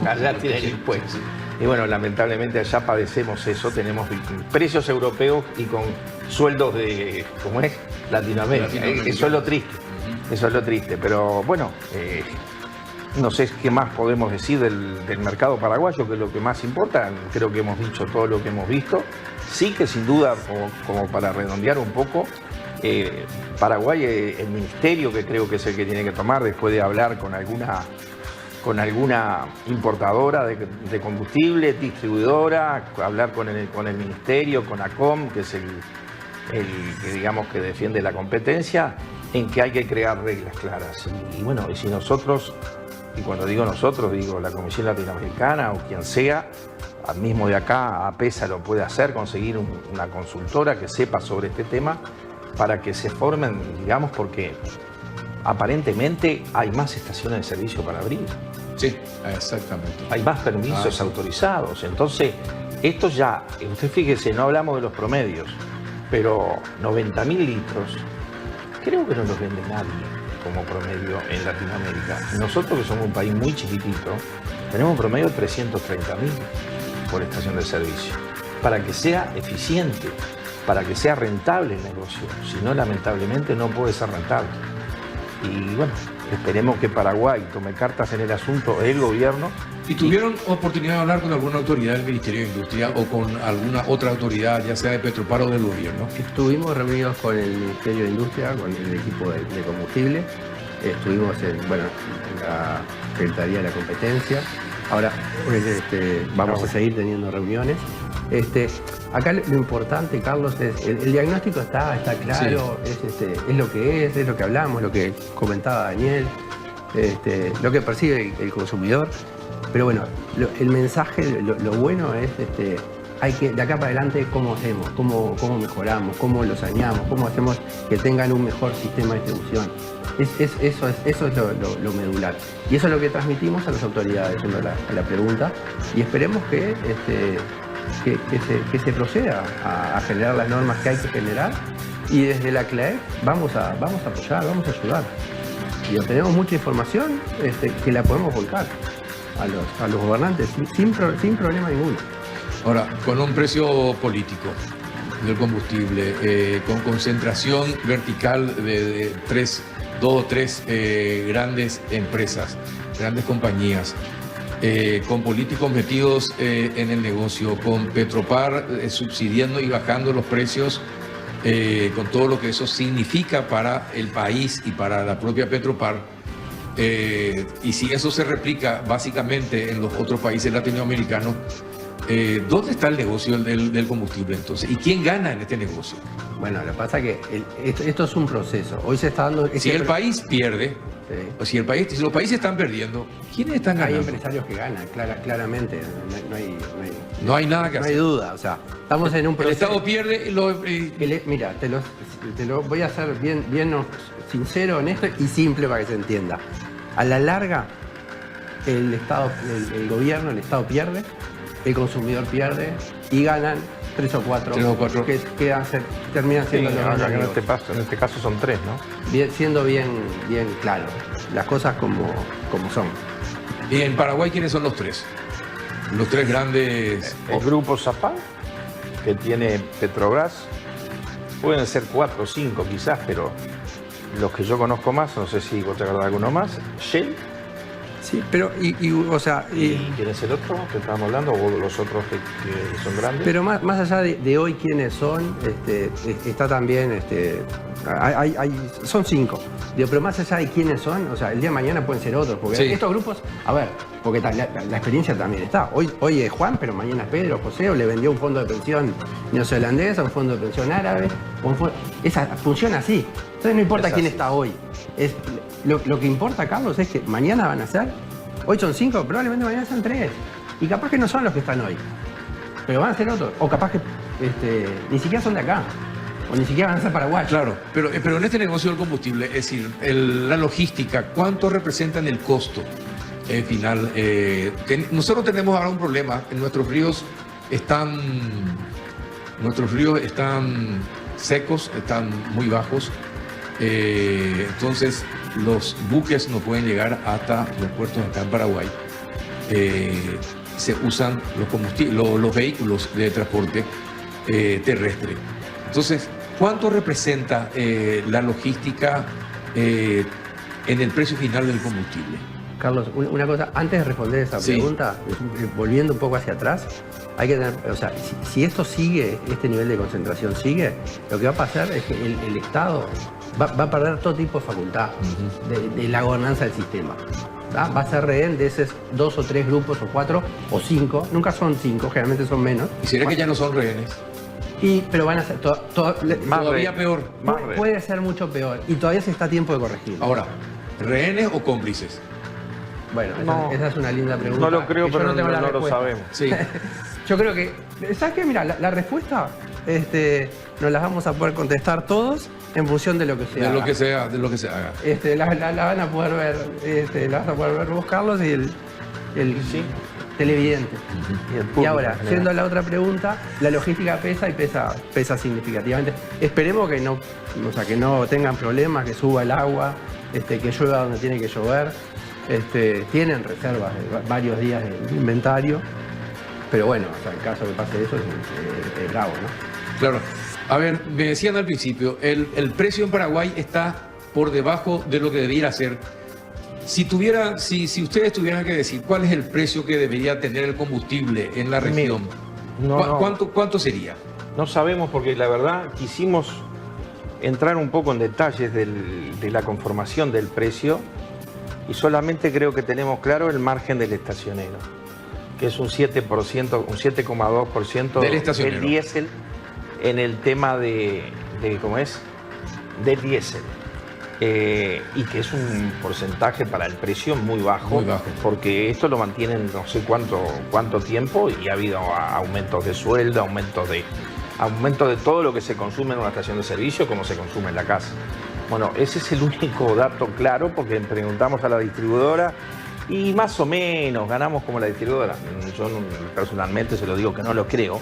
allá tiene el impuesto. Y bueno, lamentablemente allá padecemos eso, tenemos precios europeos y con sueldos de, ¿cómo es? Latinoamérica. Eso es lo triste. Eso es lo triste. Pero bueno, no sé qué más podemos decir del mercado paraguayo, que es lo que más importa. Creo que hemos dicho todo lo que hemos visto. Sí que sin duda, como para redondear un poco, Paraguay, el ministerio, que creo que es el que tiene que tomar después de hablar con alguna importadora de combustible, distribuidora, hablar con el ministerio, con ACOM, que es el que digamos que defiende la competencia, en que hay que crear reglas claras. Y bueno, y si nosotros, y cuando digo nosotros, digo la Comisión Latinoamericana o quien sea, al mismo de acá, APESA lo puede hacer, conseguir una consultora que sepa sobre este tema para que se formen, digamos, porque aparentemente hay más estaciones de servicio para abrir. Sí, exactamente. Hay más permisos autorizados. Entonces, esto ya, usted fíjese, no hablamos de los promedios, pero 90.000 litros, creo que no los vende nadie como promedio en Latinoamérica. Nosotros, que somos un país muy chiquitito, tenemos un promedio de 330.000 por estación de servicio, para que sea eficiente, para que sea rentable el negocio. Si no, lamentablemente no puede ser rentable. Y bueno, esperemos que Paraguay tome cartas en el asunto, el gobierno. ¿Y tuvieron oportunidad de hablar con alguna autoridad del Ministerio de Industria o con alguna otra autoridad, ya sea de Petropar o del gobierno? Estuvimos reunidos con el Ministerio de Industria, con el equipo de combustible. Estuvimos en la Secretaría de la Competencia. Ahora vamos a seguir teniendo reuniones. Acá lo importante, Carlos, es el diagnóstico está claro, sí. Es lo que es lo que hablamos, lo que comentaba Daniel, lo que percibe el consumidor. Pero bueno, el mensaje, lo bueno es hay que, de acá para adelante, cómo hacemos, cómo mejoramos, cómo los saneamos, cómo hacemos que tengan un mejor sistema de distribución. Eso es lo medular. Y eso es lo que transmitimos a las autoridades, yendo a la pregunta. Y esperemos que se proceda a generar las normas que hay que generar. Y desde la CLAEP vamos a apoyar, vamos a ayudar. Y obtenemos mucha información que la podemos volcar a los gobernantes sin problema ninguno. Ahora, con un precio político del combustible, con concentración vertical de dos o tres grandes empresas, grandes compañías, con políticos metidos en el negocio, con Petropar subsidiando y bajando los precios, con todo lo que eso significa para el país y para la propia Petropar. Y si eso se replica básicamente en los otros países latinoamericanos, ¿dónde está el negocio del combustible entonces? ¿Y quién gana en este negocio? Bueno, lo que pasa es que esto es un proceso. Hoy se está dando... Si el país pierde, o si los países están perdiendo, ¿quiénes están ganando? Hay empresarios que ganan, claramente. No hay nada que hacer. No hay duda. O sea, estamos en un proceso... El Estado pierde... Mira, te lo voy a hacer bien sincero, honesto y simple para que se entienda. A la larga, el Estado, el gobierno, el Estado pierde, el consumidor pierde y ganan 3 o 4 que terminan siendo sí, los en este caso son 3, ¿no? Siendo bien claro, las cosas como son. ¿Y en Paraguay quiénes son los 3? Los 3 grandes... El grupo Zapal, que tiene Petrobras, pueden ser 4 o 5 quizás, pero los que yo conozco más, no sé si vos te acordás de alguno más, Shell. Sí, pero, o sea... ¿Y quién es el otro que estábamos hablando? ¿O los otros que son grandes? Pero más allá de hoy quiénes son, está también... son 5. Pero más allá de quiénes son, o sea, el día de mañana pueden ser otros. Porque estos grupos... A ver, porque la experiencia también está. Hoy es Juan, pero mañana es Pedro, José, o le vendió un fondo de pensión neozelandés, un fondo de pensión árabe. Funciona así. Entonces no importa quién está hoy. Lo que importa, Carlos, es que mañana van a ser, hoy son 5, probablemente mañana sean 3. Y capaz que no son los que están hoy, pero van a ser otros. O capaz que ni siquiera son de acá. O ni siquiera van a ser paraguayos. Claro, pero en este negocio del combustible, es decir, la logística, ¿cuánto representa en el costo final? Nosotros tenemos ahora un problema. Nuestros ríos están secos, están muy bajos. Entonces, los buques no pueden llegar hasta los puertos acá en Paraguay. Se usan los vehículos de transporte terrestre. Entonces, ¿cuánto representa la logística en el precio final del combustible? Carlos, una cosa, antes de responder esa pregunta, volviendo un poco hacia atrás, hay que tener, o sea, si esto sigue, este nivel de concentración sigue, lo que va a pasar es que el Estado va a perder todo tipo de facultad de la gobernanza del sistema. ¿Tá? Va a ser rehén de esos 2 o 3 grupos o 4 o 5, nunca son 5, generalmente son menos. ¿Y será que ya no son rehenes? Pero van a ser todavía peor. Puede ser mucho peor y todavía se está a tiempo de corregirlo. Ahora, ¿rehenes o cómplices? Bueno, esa es una linda pregunta. No lo creo, pero no lo sabemos. Sí. Yo creo que, ¿sabes qué? Mira, la respuesta nos las vamos a poder contestar todos en función de lo que se haga. De lo que se haga. La van a poder ver, la vas a poder ver vos, Carlos, y el televidente. Y ahora, siendo la otra pregunta, la logística pesa y pesa significativamente. Esperemos que no tengan problemas, que suba el agua, que llueva donde tiene que llover. Tienen reservas de varios días de inventario, pero bueno, o sea, en caso que pase eso es bravo, ¿no? Claro. A ver, me decían al principio, el precio en Paraguay está por debajo de lo que debiera ser. Si ustedes tuvieran que decir cuál es el precio que debería tener el combustible en la región, ¿cuánto sería? No sabemos, porque la verdad quisimos entrar un poco en detalles de la conformación del precio y solamente creo que tenemos claro el margen del estacionero, que es un 7%, un 7,2% del diésel en el tema ¿cómo es? Del diésel. Y que es un porcentaje para el precio muy bajo, porque esto lo mantienen no sé cuánto tiempo y ha habido aumentos de sueldo, aumento de todo lo que se consume en una estación de servicio como se consume en la casa. Bueno, ese es el único dato claro, porque preguntamos a la distribuidora y más o menos ganamos como la distribuidora. Yo personalmente se lo digo que no lo creo,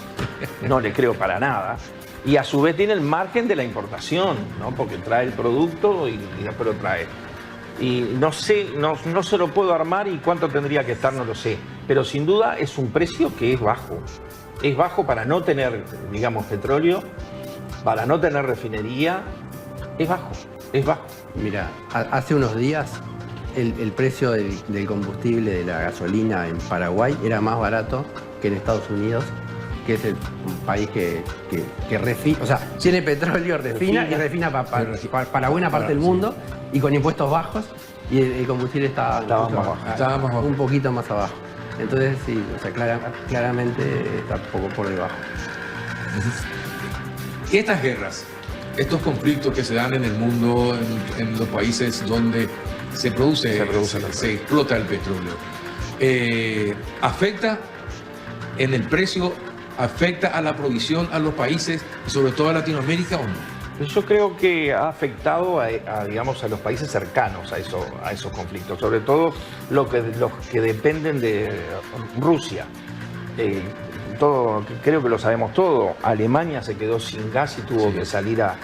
no le creo para nada. Y a su vez tiene el margen de la importación, ¿no? Porque trae el producto y después lo trae. Y no sé, no se lo puedo armar y cuánto tendría que estar, no lo sé. Pero sin duda es un precio que es bajo. Es bajo para no tener, digamos, petróleo, para no tener refinería. Es bajo, es bajo. Mira, hace unos días el precio del combustible, de la gasolina en Paraguay era más barato que en Estados Unidos, que es un país que refina, o sea, tiene petróleo, refina y refina para buena parte del mundo, y con impuestos bajos, y el combustible estaba más bajo. Un poquito más abajo. Entonces sí, o sea, claramente está un poco por debajo. Y estas guerras, estos conflictos que se dan en el mundo, en los países donde se explota el petróleo, ¿afecta en el precio? ¿Afecta a la provisión a los países, sobre todo a Latinoamérica, o no? Yo creo que ha afectado digamos, a los países cercanos a esos conflictos, sobre todo los que dependen de Rusia. Creo que lo sabemos todo. Alemania se quedó sin gas y tuvo que salir a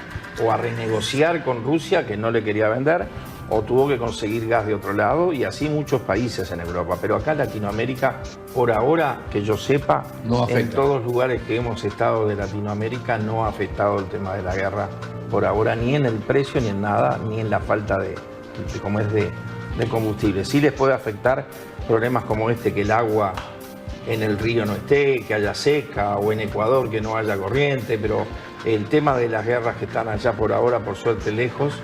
renegociar con Rusia, que no le quería vender, o tuvo que conseguir gas de otro lado, y así muchos países en Europa. Pero acá en Latinoamérica, por ahora, que yo sepa, no afecta. En todos los lugares que hemos estado de Latinoamérica no ha afectado el tema de la guerra por ahora, ni en el precio, ni en nada, ni en la falta de combustible. Sí les puede afectar problemas como que el agua en el río no esté, que haya seca, o en Ecuador que no haya corriente, pero el tema de las guerras que están allá por ahora, por suerte, lejos,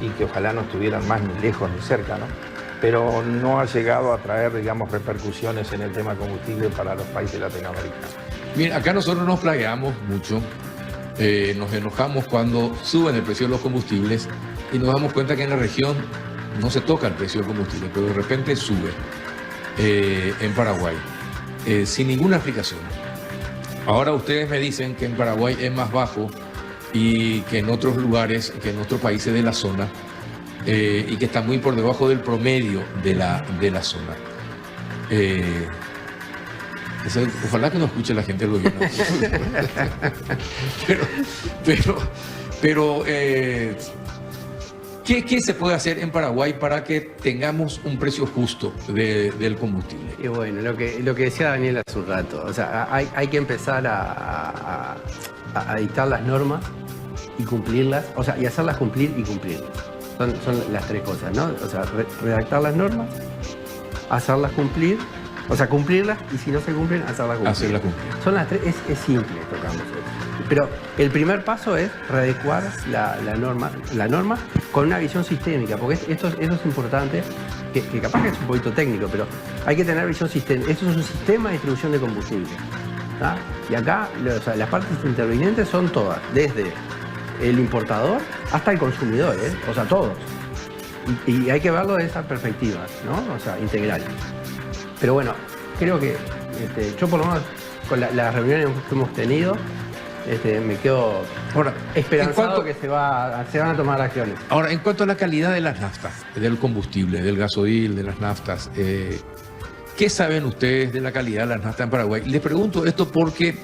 y que ojalá no estuvieran más ni lejos ni cerca, ¿no? pero no ha llegado a traer, digamos, repercusiones en el tema combustible para los países latinoamericanos. Bien, acá nosotros nos plagueamos mucho, nos enojamos cuando suben el precio de los combustibles y nos damos cuenta que en la región no se toca el precio del combustible, pero de repente sube en Paraguay, sin ninguna explicación. Ahora ustedes me dicen que en Paraguay es más bajo y que en otros lugares, que en otros países de la zona, y que está muy por debajo del promedio de la zona. Ojalá que no escuche la gente del gobierno. pero ¿qué se puede hacer en Paraguay para que tengamos un precio justo del combustible? Y bueno, lo que decía Daniel hace un rato, o sea, hay que empezar a dictar las normas y cumplirlas, o sea, y hacerlas cumplir y cumplirlas. Son las tres cosas, ¿no? O sea, redactar las normas, hacerlas cumplir, o sea, cumplirlas, y si no se cumplen, hacerlas cumplir. Son las tres, es simple, tocamos eso. Pero el primer paso es readecuar la norma con una visión sistémica, porque esto es importante, que capaz que es un poquito técnico, pero hay que tener visión sistémica. Esto es un sistema de distribución de combustible, ¿tá? Y acá, o sea, las partes intervinientes son todas, desde el importador hasta el consumidor, o sea, todos. Y hay que verlo de esa perspectiva, ¿no? O sea, integral. Pero bueno, creo que yo por lo menos con las reuniones que hemos tenido, me quedo esperanzado que se van a tomar acciones. Ahora, en cuanto a la calidad de las naftas, del combustible, del gasoil, de las naftas, ¿qué saben ustedes de la calidad de las naftas en Paraguay? Les pregunto esto porque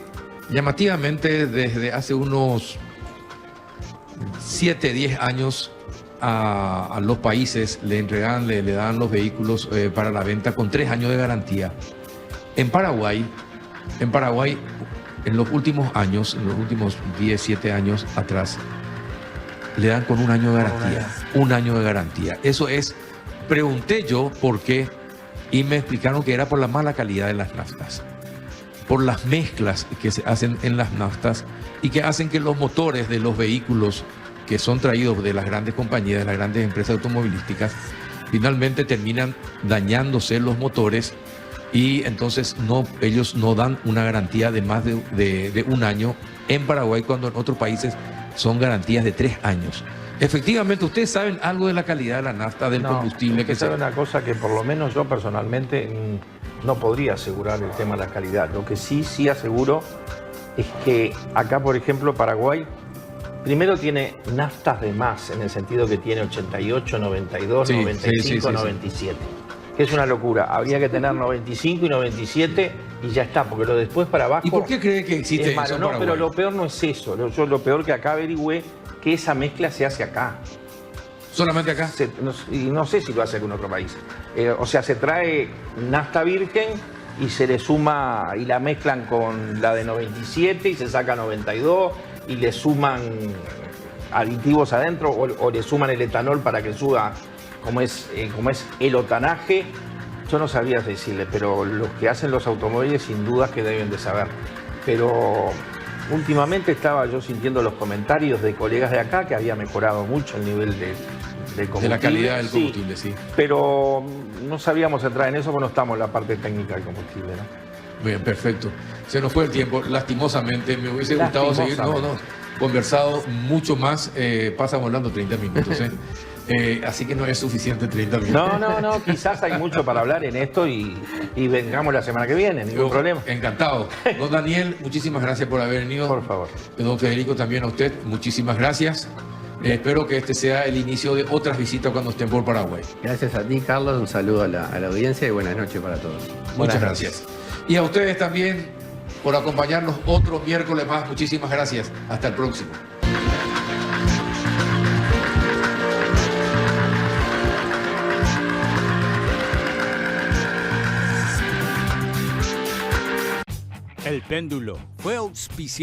llamativamente desde hace unos 7, 10 años a los países le dan los vehículos para la venta con 3 años de garantía. En Paraguay, en los últimos años, en los últimos 10, 7 años atrás, le dan con 1 año de garantía. 1 año de garantía. Eso es, pregunté yo por qué y me explicaron que era por la mala calidad de las naftas, por las mezclas que se hacen en las naftas y que hacen que los motores de los vehículos que son traídos de las grandes compañías, de las grandes empresas automovilísticas, finalmente terminan dañándose los motores y entonces ellos no dan una garantía de más de 1 año en Paraguay, cuando en otros países son garantías de 3 años. Efectivamente, ¿ustedes saben algo de la calidad de la nafta, del combustible? Que sabe una cosa que por lo menos yo personalmente no podría asegurar el tema de la calidad. Lo que sí aseguro es que acá, por ejemplo, Paraguay, primero tiene naftas de más, en el sentido que tiene 88, 92, 95, 97. Que es una locura. Habría que tener 95 y 97 y ya está, porque lo después para abajo... ¿Y por qué cree que existe eso? No, pero lo peor no es eso. Lo peor que acá averigüé que esa mezcla se hace acá. ¿Solamente acá? Y no sé si lo hace en otro país. O sea, se trae nafta virgen y se le suma y la mezclan con la de 97 y se saca 92 y le suman aditivos adentro o le suman el etanol para que suba como es el otanaje. Yo no sabría decirle, pero los que hacen los automóviles sin duda que deben de saber. Pero últimamente estaba yo sintiendo los comentarios de colegas de acá que había mejorado mucho el nivel de combustible. De la calidad del combustible, sí. Pero no sabíamos entrar en eso porque no estamos en la parte técnica del combustible, ¿no? Bien, perfecto. Se nos fue el tiempo, lastimosamente. Me hubiese gustado seguir conversado mucho más. Pasa volando 30 minutos, así que no es suficiente 30 minutos. No, quizás hay mucho para hablar en esto y vengamos la semana que viene, ningún problema. Encantado. Don Daniel, muchísimas gracias por haber venido. Por favor. Don Federico, también a usted, muchísimas gracias. Espero que este sea el inicio de otras visitas cuando estén por Paraguay. Gracias a ti, Carlos. Un saludo a la audiencia y buenas noches para todos. Muchas gracias. Y a ustedes también por acompañarnos otro miércoles más. Muchísimas gracias. Hasta el próximo. El Péndulo fue auspiciado